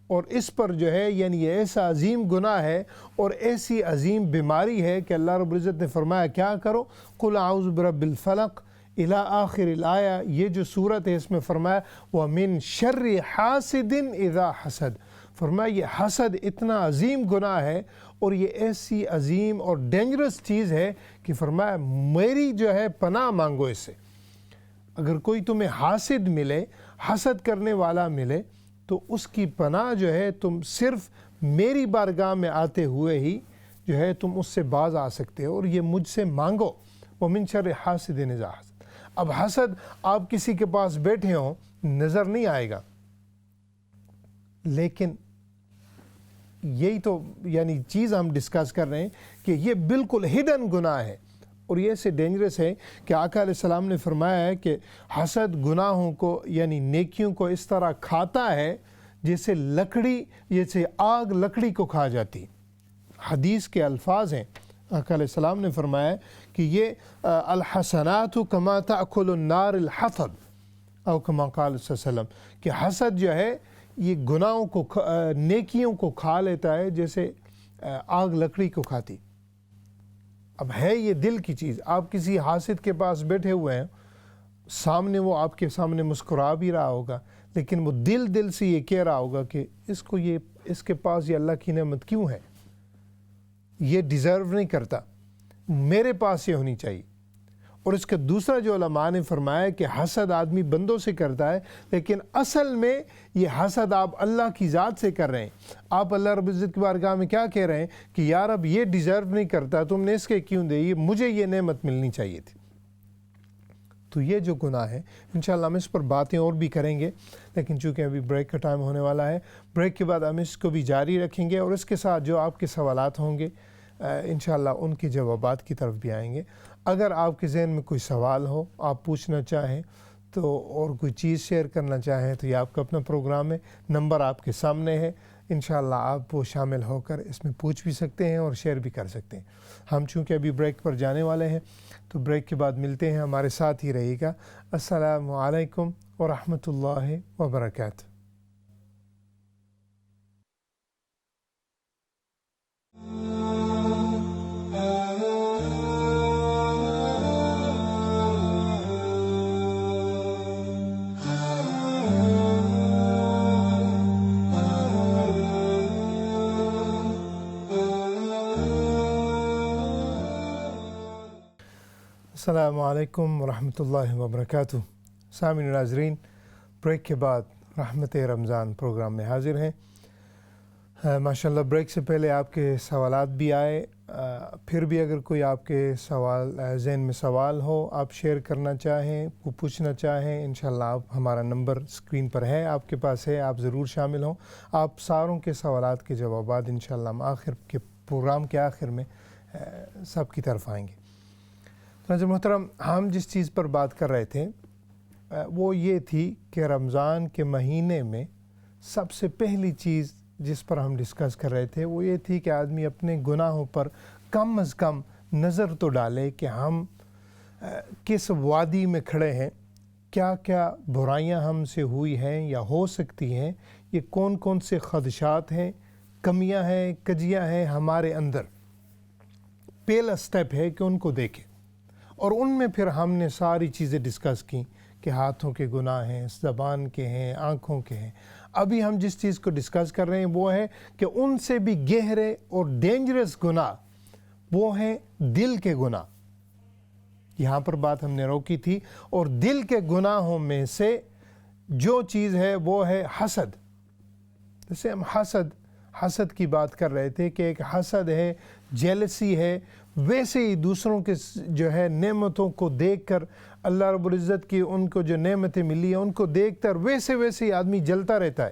اور اس پر جو ہے یعنی یہ ایسا عظیم گناہ ہے اور ایسی عظیم بیماری ہے کہ اللہ رب العزت نے فرمایا کیا کرو؟ قل اعوذ برب الفلق الی آخر الآیہ. یہ جو صورت ہے اس میں فرمایا وَمِن شَرِّ حَاسِدٍ اِذَا حَسَد. فرمایا یہ حسد اتنا عظیم گناہ ہے اور یہ ایسی عظیم اور ڈینجرس چیز ہے کہ فرمایا میری جو ہے پناہ مانگو اس سے. اگر کوئی تمہیں حاسد ملے، حسد کرنے والا ملے، تو اس کی پناہ جو ہے تم صرف میری بارگاہ میں آتے ہوئے ہی جو ہے تم اس سے باز آ سکتے ہو، اور یہ مجھ سے مانگو. وَمِن شَرِّ حَاسِدٍ اِذَا حَسَد. اب حسد آپ کسی کے پاس بیٹھے ہوں نظر نہیں آئے گا، لیکن یہی تو یعنی چیز ہم ڈسکس کر رہے ہیں کہ یہ بالکل ہڈن گناہ ہے، اور یہ ایسے ڈینجرس ہے کہ آقا علیہ السلام نے فرمایا ہے کہ حسد گناہوں کو یعنی نیکیوں کو اس طرح کھاتا ہے جیسے آگ لکڑی کو کھا جاتی. حدیث کے الفاظ ہیں، آقا علیہ السلام نے فرمایا کہ یہ الحسنات کما تأکل النار الحطب، او کما قال صلی اللہ علیہ وسلم، کہ حسد جو ہے یہ گناہوں کو نیکیوں کو کھا لیتا ہے جیسے آگ لکڑی کو کھاتی. اب ہے یہ دل کی چیز. آپ کسی حاسد کے پاس بیٹھے ہوئے ہیں، سامنے وہ آپ کے سامنے مسکرا بھی رہا ہوگا، لیکن وہ دل سے یہ کہہ رہا ہوگا کہ اس کے پاس یہ اللہ کی نعمت کیوں ہے، یہ ڈیزرو نہیں کرتا، میرے پاس یہ ہونی چاہیے. اور اس کا دوسرا جو علماء نے فرمایا کہ حسد آدمی بندوں سے کرتا ہے، لیکن اصل میں یہ حسد آپ اللہ کی ذات سے کر رہے ہیں۔ آپ اللہ رب العزت کی بارگاہ میں کیا کہہ رہے ہیں کہ یار اب یہ ڈیزرو نہیں کرتا، تم نے اس کے کیوں دے، مجھے یہ نعمت ملنی چاہیے تھی۔ تو یہ جو گناہ ہے انشاءاللہ ہم اس پر باتیں اور بھی کریں گے، لیکن چونکہ ابھی بریک کا ٹائم ہونے والا ہے، بریک کے بعد ہم اس کو بھی جاری رکھیں گے، اور اس کے ساتھ جو آپ کے سوالات ہوں گے انشاءاللہ ان کے جوابات کی طرف بھی آئیں گے۔ اگر آپ کے ذہن میں کوئی سوال ہو، آپ پوچھنا چاہیں تو، اور کوئی چیز شیئر کرنا چاہیں تو یہ آپ کا اپنا پروگرام ہے، نمبر آپ کے سامنے ہے، انشاءاللہ آپ وہ شامل ہو کر اس میں پوچھ بھی سکتے ہیں اور شیئر بھی کر سکتے ہیں۔ ہم چونکہ ابھی بریک پر جانے والے ہیں تو بریک کے بعد ملتے ہیں، ہمارے ساتھ ہی رہیے گا۔ السلام علیکم ورحمۃ اللہ وبرکاتہ۔ السلام علیکم ورحمۃ اللہ وبرکاتہ۔ سامعین و ناظرین، بریک کے بعد رحمت رمضان پروگرام میں حاضر ہیں۔ ماشاءاللہ بریک سے پہلے آپ کے سوالات بھی آئے، پھر بھی اگر کوئی آپ کے سوال ذہن میں سوال ہو، آپ شیئر کرنا چاہیں، کو پوچھنا چاہیں، انشاءاللہ آپ ہمارا نمبر اسکرین پر ہے، آپ کے پاس ہے، آپ ضرور شامل ہوں۔ آپ ساروں کے سوالات کے جوابات انشاءاللہ ہم آخر کے پروگرام کے آخر میں سب کی طرف آئیں گے۔ محترم، ہم جس چیز پر بات کر رہے تھے وہ یہ تھی کہ رمضان کے مہینے میں سب سے پہلی چیز جس پر ہم ڈسکس کر رہے تھے وہ یہ تھی کہ آدمی اپنے گناہوں پر کم از کم نظر تو ڈالے کہ ہم کس وادی میں کھڑے ہیں، کیا کیا برائیاں ہم سے ہوئی ہیں یا ہو سکتی ہیں، یہ کون کون سے خدشات ہیں، کمیاں ہیں، کجیاں ہیں ہمارے اندر۔ پہلا سٹیپ ہے کہ ان کو دیکھیں، اور ان میں پھر ہم نے ساری چیزیں ڈسکس کی کہ ہاتھوں کے گناہ ہیں، زبان کے ہیں، آنکھوں کے ہیں۔ ابھی ہم جس چیز کو ڈسکس کر رہے ہیں وہ ہے کہ ان سے بھی گہرے اور ڈینجرس گناہ وہ ہیں دل کے گناہ۔ یہاں پر بات ہم نے روکی تھی، اور دل کے گناہوں میں سے جو چیز ہے وہ ہے حسد۔ جیسے ہم حسد کی بات کر رہے تھے کہ ایک حسد ہے، جیلسی ہے، ویسے ہی دوسروں کے جو ہے نعمتوں کو دیکھ کر، اللہ رب العزت کی ان کو جو نعمتیں ملی ہیں ان کو دیکھ کر ویسے ہی آدمی جلتا رہتا ہے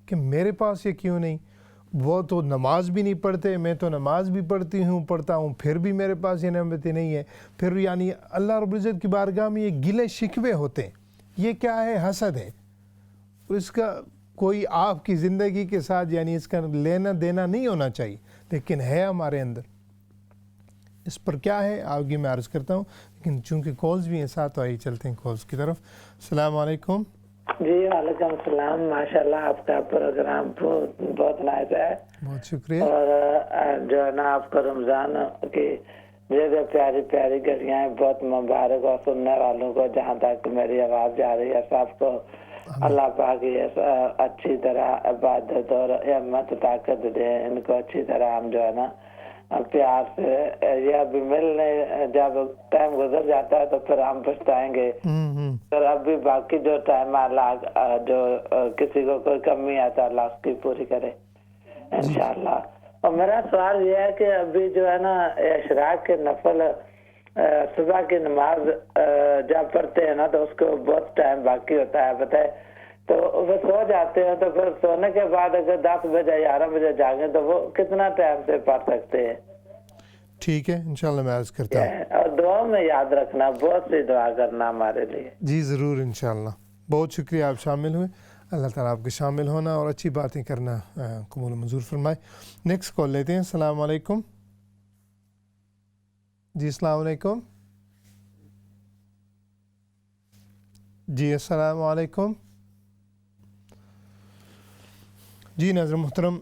کہ میرے پاس یہ کیوں نہیں، وہ تو نماز بھی نہیں پڑھتے، میں تو نماز بھی پڑھتا ہوں پھر بھی میرے پاس یہ نعمتیں نہیں ہیں۔ پھر یعنی اللہ رب العزت کی بارگاہ میں یہ گلے شکوے ہوتے ہیں۔ یہ کیا ہے؟ حسد ہے۔ اس کا کوئی آپ کی زندگی کے ساتھ یعنی اس کا لینا دینا نہیں ہونا چاہیے، لیکن ہے ہمارے اندر۔ اس پر کیا ہے آگے میں عرض کرتا ہوں، لیکن چونکہ کالز بھی ہیں ساتھ، تو آئیے چلتے ہیں کالز کی طرف۔ السلام علیکم۔ جی وعلیکم السلام، ماشاءاللہ آپ کا پروگرام بہت نائس ہے، بہت شکریہ۔ اور جو ہے نا آپ کا رمضان کی جگہ پیاری پیاری گھڑیاں ہیں، بہت مبارک، اور سننے والوں کو جہاں تک میری آواز جا رہی ہے سب کو اللہ پاک یہ اچھی طرح عبادت اور ہمت طاقت دے، ان کو اچھی طرح ہم جو ہے نا پیار سے، یہ ابھی ملنے جب ٹائم گزر جاتا ہے تو پھر ہم پچھتائیں گے، پھر ابھی باقی جو ٹائم اللہ جو کسی کو کوئی کمی ہے تو اللہ اس کی پوری کرے انشاءاللہ۔ اور میرا سوال یہ ہے کہ ابھی جو ہے نا اشراق کے نفل صبح کی نماز جب پڑھتے ہیں نا تو اس کو بہت ٹائم باقی ہوتا ہے بتائے، تو وہ سو جاتے ہیں، تو پھر سونے کے بعد اگر 10 بجے 11 بجے جاگیں تو وہ کتنا ٹائم سے پڑھ سکتے ہیں؟ ٹھیک ہے، انشاءاللہ میں عرض کرتا ہوں، اور دعا میں یاد رکھنا، بہت سی دعا کرنا ہمارے لیے۔ جی ضرور انشاءاللہ۔ بہت شکریہ آپ شامل ہوئے، اللہ تعالیٰ آپ کے شامل ہونا اور اچھی باتیں کرنا قبول و منظور فرمائے۔ نیکسٹ کال لیتے ہیں۔ السلام علیکم۔ جی السلام علیکم۔ جی السلام علیکم۔ جی ناظرین محترم،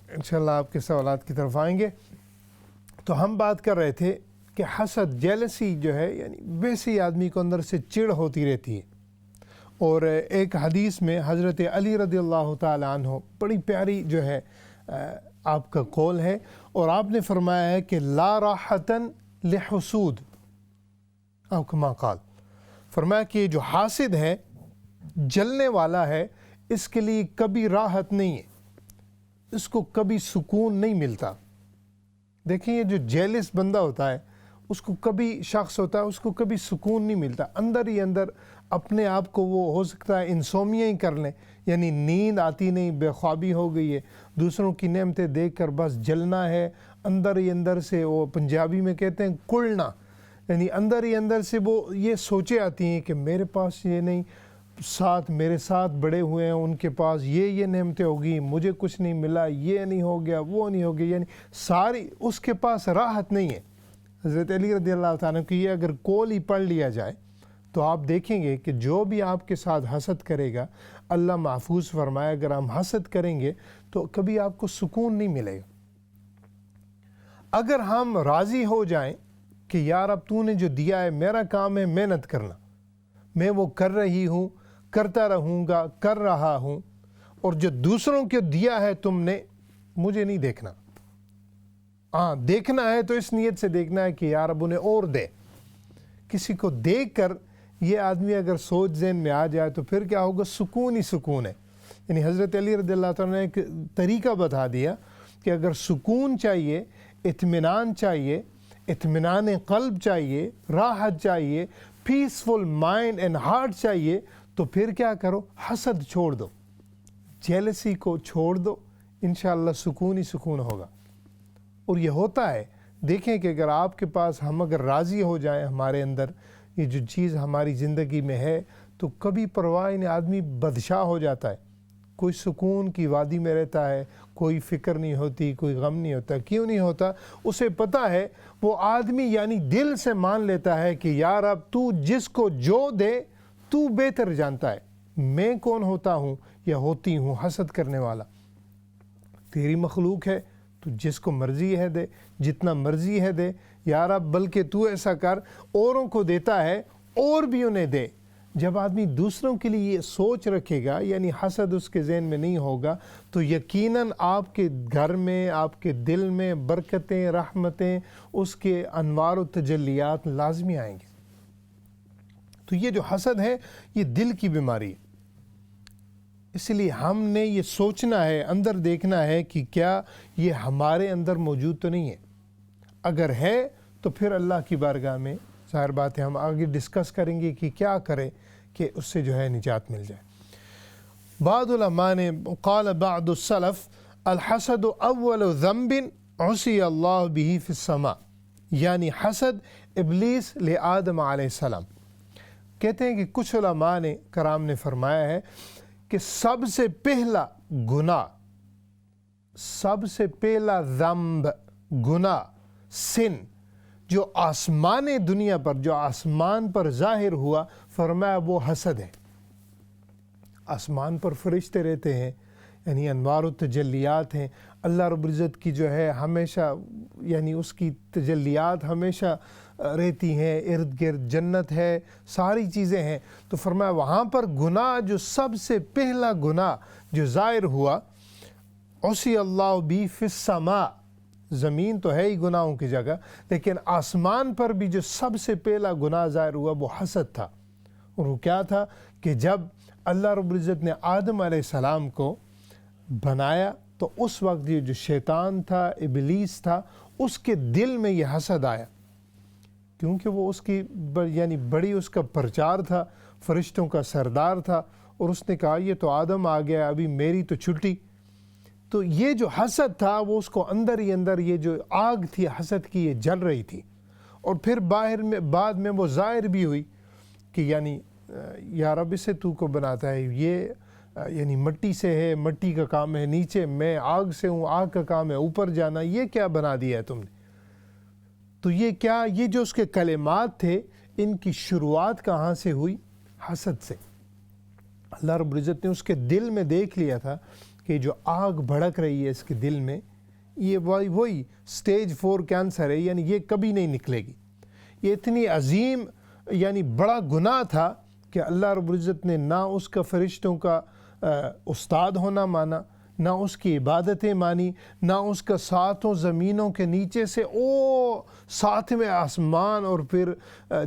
انشاءاللہ آپ کے سوالات کی طرف آئیں گے۔ تو ہم بات کر رہے تھے کہ حسد، جیلسی جو ہے یعنی ویسے ہی آدمی کو اندر سے چڑ ہوتی رہتی ہے، اور ایک حدیث میں حضرت علی رضی اللہ تعالیٰ عنہ بڑی پیاری جو ہے آپ کا قول ہے، اور آپ نے فرمایا ہے کہ لا راحتن لحسود، او کما قال، فرمایا کہ جو حاسد ہے، جلنے والا ہے، اس کے لیے کبھی راحت نہیں ہے، اس کو کبھی سکون نہیں ملتا۔ دیکھیں یہ جو جیلس بندہ ہوتا ہے، اس کو کبھی شخص ہوتا ہے، اس کو کبھی سکون نہیں ملتا، اندر ہی اندر اپنے آپ کو وہ ہو سکتا ہے انسومیا ہی کر لیں، یعنی نیند آتی نہیں، بے خوابی ہو گئی ہے، دوسروں کی نعمتیں دیکھ کر بس جلنا ہے، اندر ہی اندر سے وہ پنجابی میں کہتے ہیں کڑنا، یعنی اندر ہی اندر سے وہ یہ سوچیں آتی ہیں کہ میرے پاس یہ نہیں، میرے ساتھ بڑے ہوئے ہیں، ان کے پاس یہ نعمتیں ہوگی، مجھے کچھ نہیں ملا، یہ نہیں ہو گیا، وہ نہیں ہو گیا، یعنی ساری اس کے پاس راحت نہیں ہے۔ حضرت علی رضی اللہ تعالیٰ کی یہ اگر قول ہی پڑھ لیا جائے تو آپ دیکھیں گے کہ جو بھی آپ کے ساتھ حسد کرے گا، اللہ محفوظ فرمائے اگر ہم حسد کریں گے تو کبھی آپ کو سکون نہیں ملے گا۔ اگر ہم راضی ہو جائیں کہ یار اب تو نے جو دیا ہے، میرا کام ہے محنت کرنا، میں وہ کر رہی ہوں، کرتا رہوں گا، کر رہا ہوں، اور جو دوسروں کو دیا ہے تم نے، مجھے نہیں دیکھنا۔ ہاں دیکھنا ہے تو اس نیت سے دیکھنا ہے کہ یار اب انہیں اور دے۔ کسی کو دیکھ کر یہ آدمی اگر سوچ ذہن میں آ جائے تو پھر کیا ہوگا؟ سکون ہی سکون ہے۔ یعنی حضرت علی رضی اللہ تعالیٰ نے ایک طریقہ بتا دیا کہ اگر سکون چاہیے، اطمینان چاہیے، اطمینان قلب چاہیے، راحت چاہیے، پیسفل مائنڈ اینڈ ہارٹ چاہیے، تو پھر کیا کرو؟ حسد چھوڑ دو، جیلسی کو چھوڑ دو، انشاءاللہ سکون ہی سکون ہوگا۔ اور یہ ہوتا ہے، دیکھیں کہ اگر آپ کے پاس ہم اگر راضی ہو جائیں، ہمارے اندر یہ جو چیز ہماری زندگی میں ہے، تو کبھی پرواہ نہیں، آدمی بدشاہ ہو جاتا ہے، کوئی سکون کی وادی میں رہتا ہے، کوئی فکر نہیں ہوتی، کوئی غم نہیں ہوتا۔ کیوں نہیں ہوتا؟ اسے پتہ ہے، وہ آدمی یعنی دل سے مان لیتا ہے کہ یار اب تو جس کو جو دے تو بہتر جانتا ہے، میں کون ہوتا ہوں یا ہوتی ہوں حسد کرنے والا؟ تیری مخلوق ہے، تو جس کو مرضی ہے دے، جتنا مرضی ہے دے، یار اب بلکہ تو ایسا کر، اوروں کو دیتا ہے اور بھی انہیں دے۔ جب آدمی دوسروں کے لیے یہ سوچ رکھے گا، یعنی حسد اس کے ذہن میں نہیں ہوگا، تو یقیناً آپ کے گھر میں، آپ کے دل میں برکتیں، رحمتیں، اس کے انوار و تجلیات لازمی آئیں گے۔ تو یہ جو حسد ہے، یہ دل کی بیماری ہے۔ اس لیے ہم نے یہ سوچنا ہے، اندر دیکھنا ہے کہ کیا یہ ہمارے اندر موجود تو نہیں ہے۔ اگر ہے تو پھر اللہ کی بارگاہ میں ظاہر بات ہے ہم آگے ڈسکس کریں گے کہ کیا کرے کہ اس سے جو ہے نجات مل جائے۔ بعض علماء نے قال بعض السلف الحسد اول ذنب عصی اللہ به فی السماء، یعنی حسد ابلیس لآدم علیہ السلام۔ کہتے ہیں کہ کچھ علماء نے کرام نے فرمایا ہے کہ سب سے پہلا گناہ، سب سے پہلا ذنب، گناہ، سن جو آسمان دنیا پر، جو آسمان پر ظاہر ہوا، فرمایا وہ حسد ہے۔ آسمان پر فرشتے رہتے ہیں، یعنی انوار و تجلیات ہیں، اللہ رب العزت کی جو ہے ہمیشہ، یعنی اس کی تجلیات ہمیشہ رہتی ہیں، ارد گرد جنت ہے، ساری چیزیں ہیں۔ تو فرمایا وہاں پر گناہ، جو سب سے پہلا گناہ جو ظاہر ہوا، عصی اللہ بی فی السماء، زمین تو ہے ہی گناہوں کی جگہ، لیکن آسمان پر بھی جو سب سے پہلا گناہ ظاہر ہوا وہ حسد تھا۔ اور وہ کیا تھا کہ جب اللہ رب العزت نے آدم علیہ السلام کو بنایا تو اس وقت یہ جو شیطان تھا، ابلیس تھا، اس کے دل میں یہ حسد آیا، کیونکہ وہ اس کی یعنی بڑی اس کا پرچار تھا، فرشتوں کا سردار تھا، اور اس نے کہا یہ تو آدم آ گیا، ابھی میری تو چھٹی۔ تو یہ جو حسد تھا وہ اس کو اندر ہی اندر، یہ جو آگ تھی حسد کی، یہ جل رہی تھی، اور پھر باہر میں بعد میں وہ ظاہر بھی ہوئی کہ یعنی یا رب اسے تو کو بناتا ہے، یہ یعنی مٹی سے ہے، مٹی کا کام ہے نیچے، میں آگ سے ہوں، آگ کا کام ہے اوپر جانا، یہ کیا بنا دیا ہے تم نے؟ تو یہ کیا، یہ جو اس کے کلمات تھے، ان کی شروعات کہاں سے ہوئی؟ حسد سے۔ اللہ رب العزت نے اس کے دل میں دیکھ لیا تھا کہ جو آگ بھڑک رہی ہے اس کے دل میں، یہ وہی سٹیج 4 کینسر ہے، یعنی یہ کبھی نہیں نکلے گی۔ یہ اتنی عظیم یعنی بڑا گناہ تھا کہ اللہ رب العزت نے نہ اس کا فرشتوں کا استاد ہونا مانا، نہ اس کی عبادتیں مانی، نہ اس کا ساتوں زمینوں کے نیچے سے ساتویں آسمان اور پھر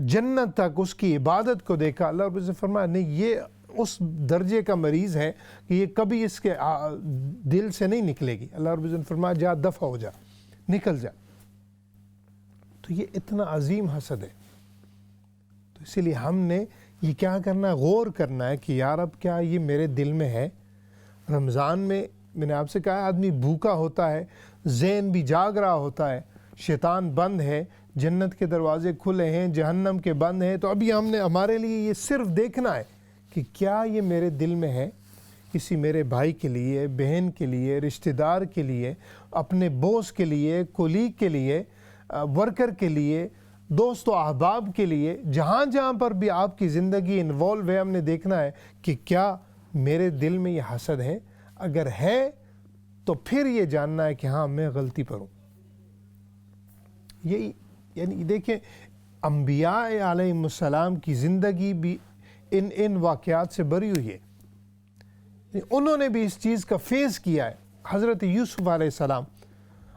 جنت تک اس کی عبادت کو دیکھا، اللہ رب العزت فرمایا نہیں، یہ اس درجے کا مریض ہے کہ یہ کبھی اس کے دل سے نہیں نکلے گی۔ اللہ رب العزت فرمایا جا دفع ہو جا، نکل جا۔ تو یہ اتنا عظیم حسد ہے۔ تو اسی لیے ہم نے یہ کیا کرنا ہے، غور کرنا ہے کہ یا رب کیا یہ میرے دل میں ہے۔ رمضان میں نے آپ سے کہا آدمی بھوکا ہوتا ہے، ذہن بھی جاگ رہا ہوتا ہے، شیطان بند ہے، جنت کے دروازے کھلے ہیں، جہنم کے بند ہیں۔ تو ابھی ہمارے لیے یہ صرف دیکھنا ہے کہ کیا یہ میرے دل میں ہے، کسی میرے بھائی کے لیے، بہن کے لیے، رشتہ دار کے لیے، اپنے باس کے لیے، کولیگ کے لیے، ورکر کے لیے، دوست و احباب کے لیے، جہاں جہاں پر بھی آپ کی زندگی انوالو ہے، ہم نے دیکھنا ہے کہ کیا میرے دل میں یہ حسد ہے۔ اگر ہے تو پھر یہ جاننا ہے کہ ہاں میں غلطی پر ہوں۔ یہی یعنی دیکھیں انبیاء علیہم السلام کی زندگی بھی ان واقعات سے بری ہوئی ہے، انہوں نے بھی اس چیز کا فیس کیا ہے۔ حضرت یوسف علیہ السلام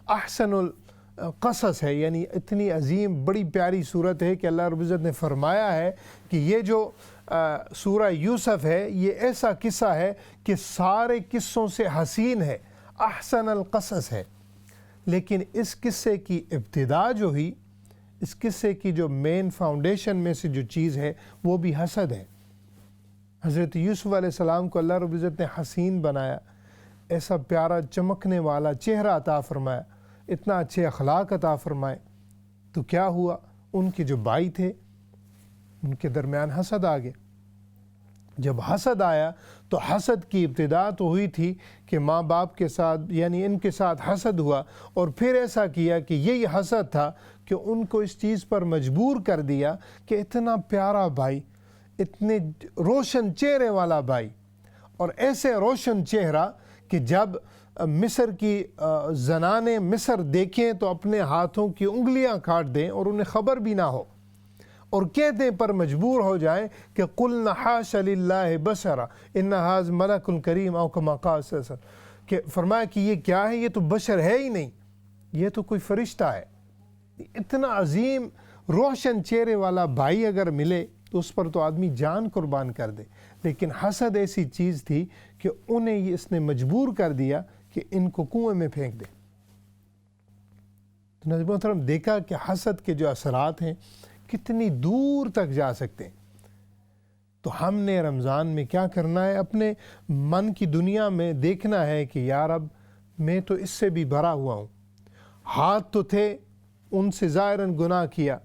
احسن القصص ہے، یعنی اتنی عظیم بڑی پیاری صورت ہے کہ اللہ رب العزت نے فرمایا ہے کہ یہ جو سورہ یوسف ہے یہ ایسا قصہ ہے کہ سارے قصوں سے حسین ہے، احسن القصص ہے۔ لیکن اس قصے کی ابتدا جو ہوئی، اس قصے کی جو مین فاؤنڈیشن میں سے جو چیز ہے وہ بھی حسد ہے۔ حضرت یوسف علیہ السلام کو اللہ رب العزت نے حسین بنایا، ایسا پیارا چمکنے والا چہرہ عطا فرمایا، اتنا اچھے اخلاق عطا فرمائے۔ تو کیا ہوا، ان کے جو بھائی تھے ان کے درمیان حسد آ گیا۔ جب حسد آیا تو حسد کی ابتدا تو ہوئی تھی کہ ماں باپ کے ساتھ یعنی ان کے ساتھ حسد ہوا، اور پھر ایسا کیا کہ یہی حسد تھا کہ ان کو اس چیز پر مجبور کر دیا کہ اتنا پیارا بھائی، اتنے روشن چہرے والا بھائی، اور ایسے روشن چہرہ کہ جب مصر کی زنانیں مصر دیکھیں تو اپنے ہاتھوں کی انگلیاں کاٹ دیں اور انہیں خبر بھی نہ ہو، اور کہتے پر مجبور ہو جائیں کہ قُلْنَا حَاشَ لِلَّهِ بَشَرًا إِنَّ هَذَا مَلَكٌ كَرِيمٌ أَوْ كَمَا قَالَ صلی اللہ علیہ وسلم، کہ فرمایا کہ یہ کیا ہے، یہ تو بشر ہے ہی نہیں، یہ تو کوئی فرشتہ ہے۔ اتنا عظیم روشن چہرے والا بھائی اگر ملے تو اس پر تو آدمی جان قربان کر دے، لیکن حسد ایسی چیز تھی کہ انہیں اس نے مجبور کر دیا کہ ان کو کنویں میں پھینک دے۔ تو ناظرین محترم دیکھا کہ حسد کے جو اثرات ہیں کتنی دور تک جا سکتے ہیں۔ تو ہم نے رمضان میں کیا کرنا ہے، اپنے من کی دنیا میں دیکھنا ہے کہ یا رب میں تو اس سے بھی بھرا ہوا ہوں، ہاتھ تو تھے ان سے ظاہراً گناہ کیا،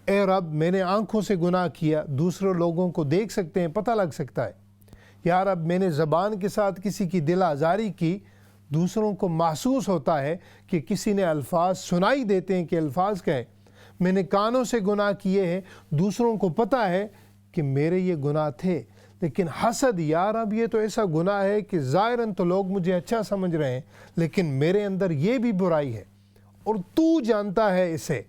اے رب میں نے آنکھوں سے گناہ کیا، دوسرے لوگوں کو دیکھ سکتے ہیں، پتہ لگ سکتا ہے، یا رب میں نے زبان کے ساتھ کسی کی دل آزاری کی، دوسروں کو محسوس ہوتا ہے کہ کسی نے الفاظ سنائی دیتے ہیں کہ الفاظ کہے، میں نے کانوں سے گناہ کیے ہیں، دوسروں کو پتہ ہے کہ میرے یہ گناہ تھے، لیکن حسد یا رب یہ تو ایسا گناہ ہے کہ ظاہراً تو لوگ مجھے اچھا سمجھ رہے ہیں لیکن میرے اندر یہ بھی برائی ہے اور تو جانتا ہے اسے،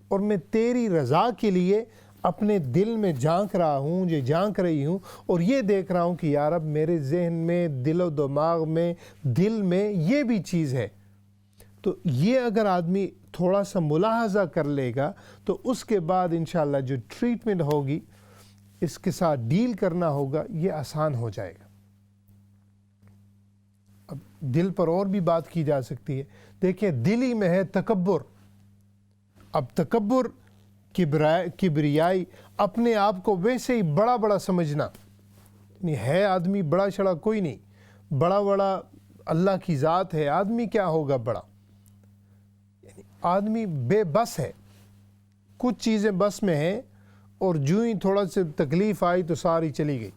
اور میں تیری رضا کے لیے اپنے دل میں جھانک رہا ہوں، یہ جھانک رہی ہوں، اور یہ دیکھ رہا ہوں کہ یا رب میرے ذہن میں، دل و دماغ میں، دل میں یہ بھی چیز ہے۔ تو یہ اگر آدمی تھوڑا سا ملاحظہ کر لے گا تو اس کے بعد انشاءاللہ جو ٹریٹمنٹ ہوگی، اس کے ساتھ ڈیل کرنا ہوگا، یہ آسان ہو جائے گا۔ اب دل پر اور بھی بات کی جا سکتی ہے۔ دیکھیں دل ہی میں ہے تکبر۔ اب تکبر، کبریائی، اپنے آپ کو ویسے ہی بڑا بڑا سمجھنا، نہیں ہے آدمی بڑا شڑا کوئی نہیں، بڑا بڑا اللہ کی ذات ہے، آدمی کیا ہوگا بڑا، یعنی آدمی بے بس ہے، کچھ چیزیں بس میں ہیں اور جو ہی تھوڑا سے تکلیف آئی تو ساری چلی گئی۔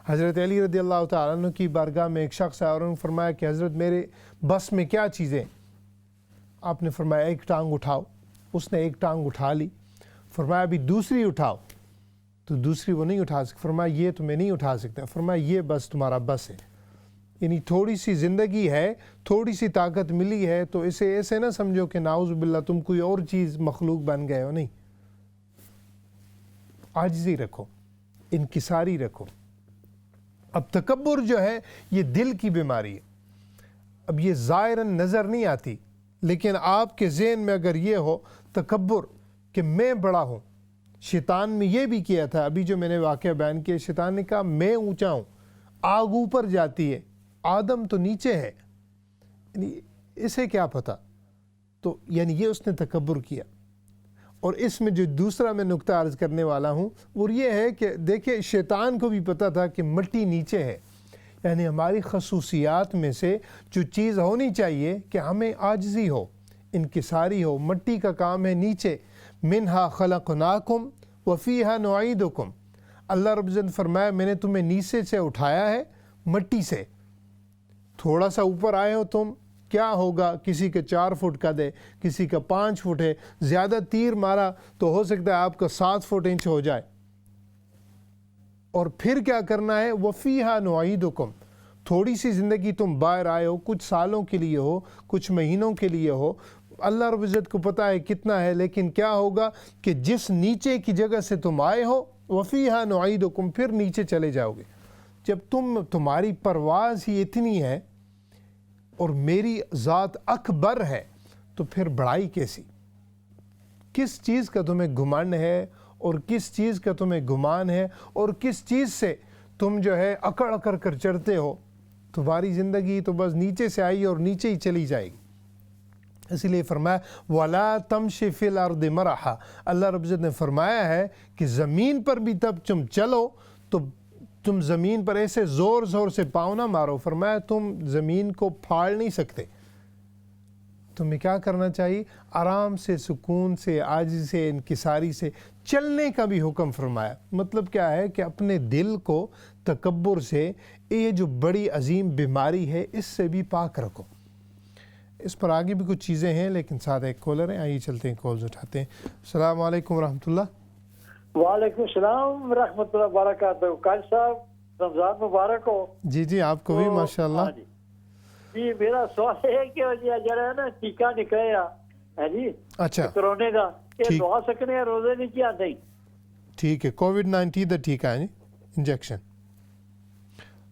حضرت علی رضی اللہ تعالیٰ عنہ کی بارگاہ میں ایک شخص آیا اور انہوں نے فرمایا کہ حضرت میرے بس میں کیا چیزیں؟ آپ نے فرمایا ایک ٹانگ اٹھاؤ۔ اس نے ایک ٹانگ اٹھا لی، فرمایا ابھی دوسری اٹھاؤ، تو دوسری وہ نہیں اٹھا سکتا، فرمایا یہ تو میں نہیں اٹھا سکتا، فرمایا یہ بس تمہارا بس ہے، یعنی تھوڑی سی زندگی ہے، تھوڑی سی طاقت ملی ہے تو اسے ایسے نہ سمجھو کہ نعوذ باللہ تم کوئی اور چیز مخلوق بن گئے ہو، نہیں، عاجزی رکھو، انکساری رکھو۔ اب تکبر جو ہے یہ دل کی بیماری ہے، اب یہ ظاہراً نظر نہیں آتی، لیکن آپ کے ذہن میں اگر یہ ہو تکبر کہ میں بڑا ہوں، شیطان نے یہ بھی کیا تھا، ابھی جو میں نے واقعہ بیان کیا، شیطان نے کہا میں اونچا ہوں، آگ اوپر جاتی ہے، آدم تو نیچے ہے، یعنی اسے کیا پتہ، تو یعنی یہ اس نے تکبر کیا۔ اور اس میں جو دوسرا میں نقطہ عرض کرنے والا ہوں وہ یہ ہے کہ دیکھیں شیطان کو بھی پتہ تھا کہ مٹی نیچے ہے، یعنی ہماری خصوصیات میں سے جو چیز ہونی چاہیے کہ ہمیں عاجزی ہو، انکساری ہو، مٹی کا کام ہے نیچے، منہا خلقناکم وفیہا نعیدکم، اللہ رب العزت نے فرمایا میں نے تمہیں نیچے سے اٹھایا ہے، مٹی سے، تھوڑا سا اوپر آئے ہو تم، کیا ہوگا، کسی کا 4 فٹ کا دے، کسی کا 5 فٹ ہے، زیادہ تیر مارا تو ہو سکتا ہے آپ کا 7 فٹ انچ ہو جائے، اور پھر کیا کرنا ہے، وفیہا نعیدکم، تھوڑی سی زندگی تم باہر آئے ہو، کچھ سالوں کے لیے ہو، کچھ مہینوں کے لیے ہو، اللہ رب العزت کو پتہ ہے کتنا ہے، لیکن کیا ہوگا کہ جس نیچے کی جگہ سے تم آئے ہو وفیہا نعیدکم، پھر نیچے چلے جاؤ گے۔ جب تمہاری پرواز ہی اتنی ہے اور میری ذات اکبر ہے تو پھر بڑائی کیسی، کس چیز کا تمہیں گمان ہے اور کس چیز کا تمہیں گمان ہے اور کس چیز سے تم جو ہے اکڑ اکڑ کر چڑھتے ہو، تمہاری زندگی تو بس نیچے سے آئی اور نیچے ہی چلی جائے گی۔ اسی لیے فرمایا وَلَا تَمْشِ فِي الْأَرْضِ مَرَحًا، اللہ رب العزت نے فرمایا ہے کہ زمین پر بھی تب تم چلو تو تم زمین پر ایسے زور زور سے پاؤں نہ مارو، فرمایا تم زمین کو پھاڑ نہیں سکتے، تمہیں کیا کرنا چاہیے، آرام سے، سکون سے، عاجزی سے، انکساری سے چلنے کا بھی حکم فرمایا۔ مطلب کیا ہے کہ اپنے دل کو تکبر سے، یہ جو بڑی عظیم بیماری ہے، اس سے بھی پاک رکھو۔ اس پر آگے بھی کچھ چیزیں ہیں لیکن ساتھ ایک کالر ہیں، آئیے چلتے ہیں، کالز اٹھاتے ہیں۔ السلام علیکم ورحمۃ اللہ۔ وعلیکم السلام ورحمۃ اللہ وبرکاتہ۔ قاری صاحب رمضان مبارک ہو۔ جی جی آپ کو بھی ماشاء اللہ۔ جی میرا سوال ہے کہ جڑا ہے نا ٹیکا نکلیا ہے جی اچھا کرونے کا، یہ لوا سکنے ہیں روزے نہیں کیا نہیں؟ ٹھیک ہے، کووڈ-19 کا ٹیکا ہے جی، انجیکشن،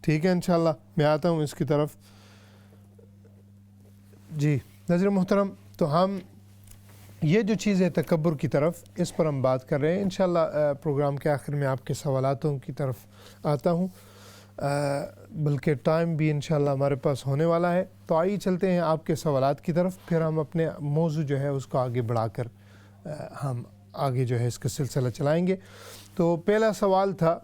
ٹھیک ہے انشاءاللہ میں آتا ہوں اس کی طرف۔ جی ناظرین محترم، تو ہم یہ جو چیز ہے تکبر کی طرف، اس پر ہم بات کر رہے ہیں۔ انشاءاللہ پروگرام کے آخر میں آپ کے سوالاتوں کی طرف آتا ہوں، بلکہ ٹائم بھی انشاءاللہ ہمارے پاس ہونے والا ہے، تو آئیے چلتے ہیں آپ کے سوالات کی طرف، پھر ہم اپنے موضوع جو ہے اس کو آگے بڑھا کر ہم آگے جو ہے اس کا سلسلہ چلائیں گے۔ تو پہلا سوال تھا،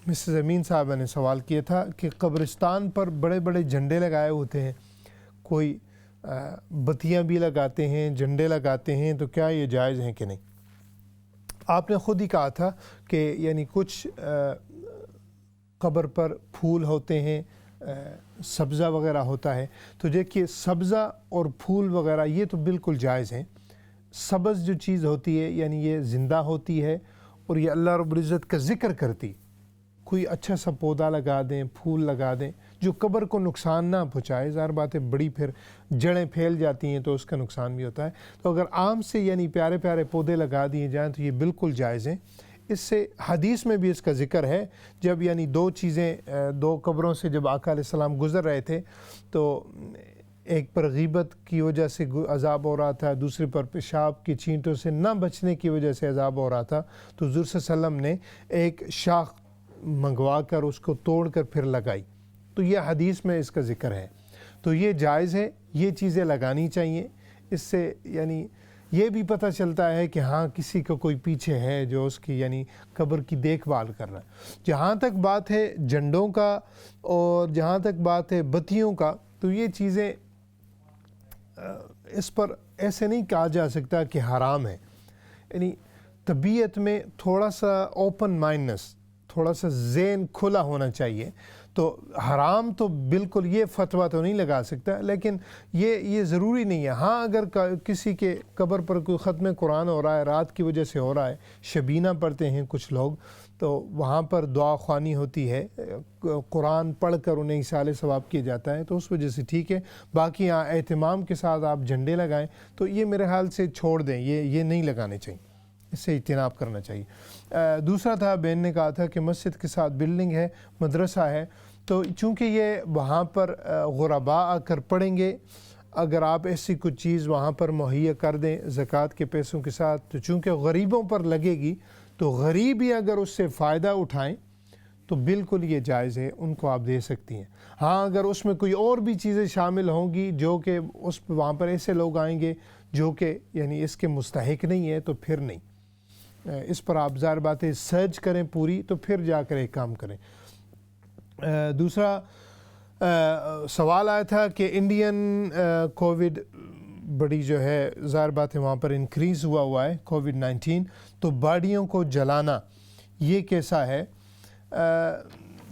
مسز امین صاحبہ نے سوال کیا تھا کہ قبرستان پر بڑے بڑے جھنڈے لگائے ہوتے ہیں، کوئی بتیاں بھی لگاتے ہیں، جھنڈے لگاتے ہیں، تو کیا یہ جائز ہیں کہ نہیں؟ آپ نے خود ہی کہا تھا کہ یعنی کچھ قبر پر پھول ہوتے ہیں، سبزہ وغیرہ ہوتا ہے، تو دیکھیے سبزہ اور پھول وغیرہ یہ تو بالکل جائز ہیں۔ سبز جو چیز ہوتی ہے یعنی یہ زندہ ہوتی ہے اور یہ اللہ رب العزت کا ذکر کرتی، کوئی اچھا سا پودا لگا دیں، پھول لگا دیں جو قبر کو نقصان نہ پہنچائے، ظاہر بات ہے بڑی پھر جڑیں پھیل جاتی ہیں تو اس کا نقصان بھی ہوتا ہے، تو اگر عام سے یعنی پیارے پیارے پودے لگا دیے جائیں تو یہ بالکل جائز ہیں۔ اس سے حدیث میں بھی اس کا ذکر ہے، جب یعنی دو قبروں سے جب آقا علیہ السلام گزر رہے تھے تو ایک پر غیبت کی وجہ سے عذاب ہو رہا تھا، دوسرے پر پیشاب کی چینٹوں سے نہ بچنے کی وجہ سے عذاب ہو رہا تھا، تو حضور صلی اللہ علیہ وسلم نے ایک شاخ منگوا کر اس کو توڑ کر پھر لگائی، تو یہ حدیث میں اس کا ذکر ہے، تو یہ جائز ہے، یہ چیزیں لگانی چاہیے۔ اس سے یعنی یہ بھی پتہ چلتا ہے کہ ہاں کسی کا کوئی پیچھے ہے جو اس کی یعنی قبر کی دیکھ بھال کر رہا ہے۔ جہاں تک بات ہے جھنڈوں کا اور جہاں تک بات ہے بتیوں کا، تو یہ چیزیں اس پر ایسے نہیں کہا جا سکتا کہ حرام ہے، یعنی طبیعت میں تھوڑا سا اوپن مائنڈنس، تھوڑا سا ذہن کھلا ہونا چاہیے، تو حرام تو بالکل یہ فتویٰ تو نہیں لگا سکتا، لیکن یہ ضروری نہیں ہے۔ ہاں اگر کسی کے قبر پر کوئی ختم قرآن ہو رہا ہے، رات کی وجہ سے ہو رہا ہے، شبینہ پڑھتے ہیں کچھ لوگ، تو وہاں پر دعا خوانی ہوتی ہے، قرآن پڑھ کر انہیں ایصال ثواب کیا جاتا ہے، تو اس وجہ سے ٹھیک ہے۔ باقی یہاں اہتمام کے ساتھ آپ جھنڈے لگائیں تو یہ میرے حال سے چھوڑ دیں، یہ نہیں لگانے چاہیے، اس سے اجتناب کرنا چاہیے۔ دوسرا تھا، بہن نے کہا تھا کہ مسجد کے ساتھ بلڈنگ ہے، مدرسہ ہے، تو چونکہ یہ وہاں پر غربا آ کر پڑیں گے، اگر آپ ایسی کچھ چیز وہاں پر مہیا کر دیں زکوٰۃ کے پیسوں کے ساتھ، تو چونکہ غریبوں پر لگے گی تو غریب ہی اگر اس سے فائدہ اٹھائیں تو بالکل یہ جائز ہے، ان کو آپ دے سکتی ہیں۔ ہاں اگر اس میں کوئی اور بھی چیزیں شامل ہوں گی جو کہ وہاں پر ایسے لوگ آئیں گے جو کہ یعنی اس کے مستحق نہیں ہے تو پھر نہیں، اس پر آپ ظاہر بات ہے سرچ کریں پوری، تو پھر جا کر ایک کام کریں۔ دوسرا سوال آیا تھا کہ انڈین کووڈ بڑی جو ہے ظاہر بات ہے وہاں پر انکریز ہوا ہے کووڈ-19، تو باڈیوں کو جلانا یہ کیسا ہے؟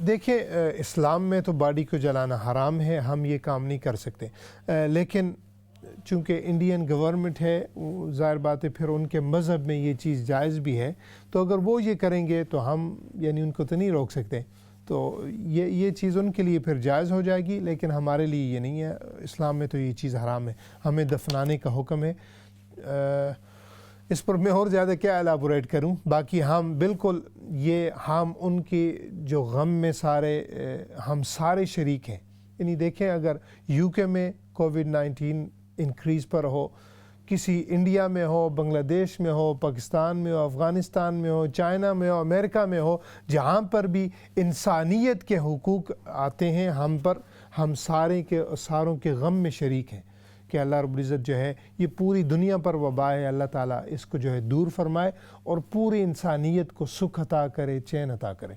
دیکھیں اسلام میں تو باڈی کو جلانا حرام ہے، ہم یہ کام نہیں کر سکتے، لیکن چونکہ انڈین گورنمنٹ ہے ظاہر بات ہے پھر ان کے مذہب میں یہ چیز جائز بھی ہے، تو اگر وہ یہ کریں گے تو ہم یعنی ان کو تو نہیں روک سکتے، تو یہ چیز ان کے لیے پھر جائز ہو جائے گی، لیکن ہمارے لیے یہ نہیں ہے، اسلام میں تو یہ چیز حرام ہے، ہمیں دفنانے کا حکم ہے۔ اس پر میں اور زیادہ کیا ایلیبوریٹ کروں، باقی ہم بالکل ہم ان کی جو غم میں ہم سارے شریک ہیں۔ یعنی دیکھیں اگر یو کے میں کووڈ-19 انکریز پر ہو، کسی انڈیا میں ہو، بنگلہ دیش میں ہو، پاکستان میں ہو، افغانستان میں ہو، چائنا میں ہو، امریکہ میں ہو، جہاں پر بھی انسانیت کے حقوق آتے ہیں ہم پر، ہم ساروں کے غم میں شریک ہیں کہ اللہ رب العزت جو ہے یہ پوری دنیا پر وبا ہے، اللہ تعالیٰ اس کو جو ہے دور فرمائے اور پوری انسانیت کو سکھ عطا کرے، چین عطا کرے۔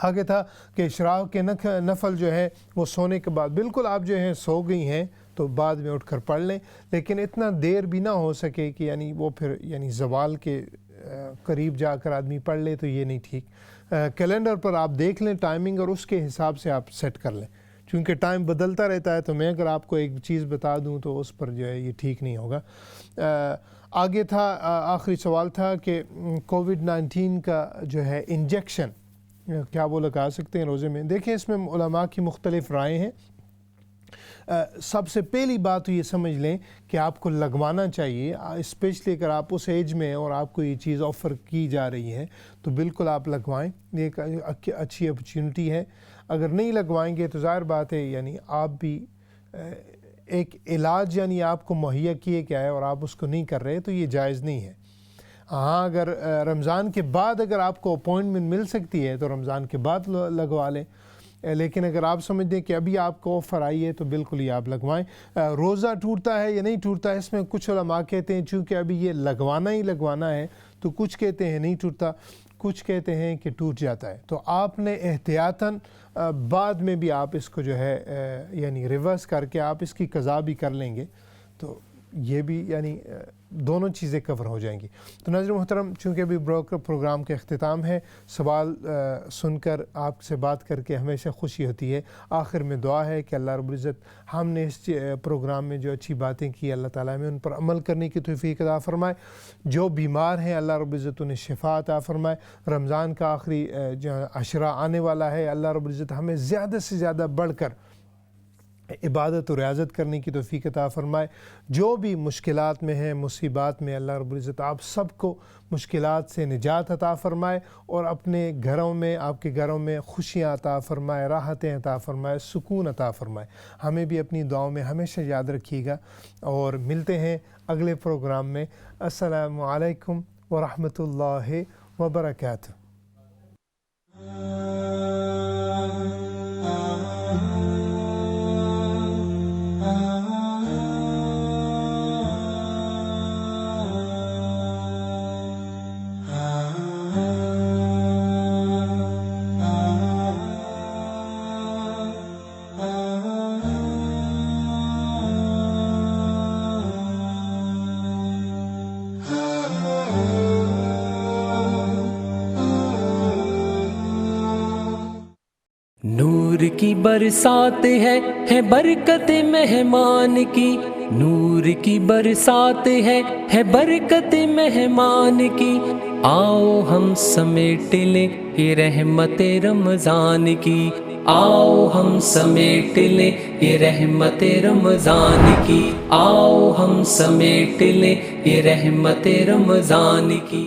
آگے تھا کہ اشراق کے نفل جو ہے وہ سونے کے بعد، بالکل آپ جو ہیں سو گئی ہیں تو بعد میں اٹھ کر پڑھ لیں، لیکن اتنا دیر بھی نہ ہو سکے کہ یعنی وہ پھر یعنی زوال کے قریب جا کر آدمی پڑھ لے، تو یہ نہیں ٹھیک۔ کیلنڈر پر آپ دیکھ لیں ٹائمنگ اور اس کے حساب سے آپ سیٹ کر لیں، چونکہ ٹائم بدلتا رہتا ہے، تو میں اگر آپ کو ایک چیز بتا دوں تو اس پر جو ہے یہ ٹھیک نہیں ہوگا۔ آگے تھا آخری سوال تھا کہ کووڈ-19 کا جو ہے انجیکشن کیا وہ لگا سکتے ہیں روزے میں؟ دیکھیں اس میں علماء کی مختلف رائے ہیں۔ سب سے پہلی بات تو یہ سمجھ لیں کہ آپ کو لگوانا چاہیے، اسپیشلی اگر آپ اس ایج میں اور آپ کو یہ چیز آفر کی جا رہی ہے تو بالکل آپ لگوائیں، یہ ایک اچھی اپرچونٹی ہے۔ اگر نہیں لگوائیں گے تو ظاہر بات ہے یعنی آپ بھی ایک علاج یعنی آپ کو مہیا کیے گیا ہے اور آپ اس کو نہیں کر رہے، تو یہ جائز نہیں ہے۔ ہاں اگر رمضان کے بعد اگر آپ کو اپوائنٹمنٹ مل سکتی ہے تو رمضان کے بعد لگوا لیں، لیکن اگر آپ سمجھ دیں کہ ابھی آپ کو آفر آئی ہے تو بالکل ہی آپ لگوائیں۔ روزہ ٹوٹتا ہے یا نہیں ٹوٹتا ہے، اس میں کچھ علماء کہتے ہیں چونکہ ابھی یہ لگوانا ہی لگوانا ہے، تو کچھ کہتے ہیں نہیں ٹوٹتا، کچھ کہتے ہیں کہ ٹوٹ جاتا ہے، تو آپ نے احتیاطاً بعد میں بھی آپ اس کو جو ہے یعنی ریورس کر کے آپ اس کی قضا بھی کر لیں گے، تو یہ بھی یعنی دونوں چیزیں کور ہو جائیں گی۔ تو ناظرین محترم، چونکہ ابھی پروگرام کا اختتام ہے، سوال سن کر آپ سے بات کر کے ہمیشہ خوشی ہوتی ہے۔ آخر میں دعا ہے کہ اللہ رب العزت ہم نے اس پروگرام میں جو اچھی باتیں کی اللہ تعالیٰ میں ان پر عمل کرنے کی توفیق عطا فرمائے، جو بیمار ہیں اللہ رب العزت انہیں شفا عطا فرمائے۔ رمضان کا آخری عشرہ آنے والا ہے، اللہ رب العزت ہمیں زیادہ سے زیادہ بڑھ کر عبادت و ریاضت کرنے کی توفیق عطا فرمائے۔ جو بھی مشکلات میں ہیں، مصیبات میں، اللہ رب العزت آپ سب کو مشکلات سے نجات عطا فرمائے اور اپنے گھروں میں، آپ کے گھروں میں خوشیاں عطا فرمائے، راحتیں عطا فرمائے، سکون عطا فرمائے۔ ہمیں بھی اپنی دعاؤں میں ہمیشہ یاد رکھیے گا، اور ملتے ہیں اگلے پروگرام میں۔ السلام علیکم ورحمۃ اللہ وبرکاتہ۔ نور کی برسات ہے برکت مہمان کی، نور کی برسات ہے برکت مہمان کی، آؤ ہم سمیٹ لیں یہ رحمت رمضان کی، آؤ ہم سمیٹ لیں یہ رحمت رمضان کی، آؤ ہم سمیٹ لیں یہ رحمت رمضان کی۔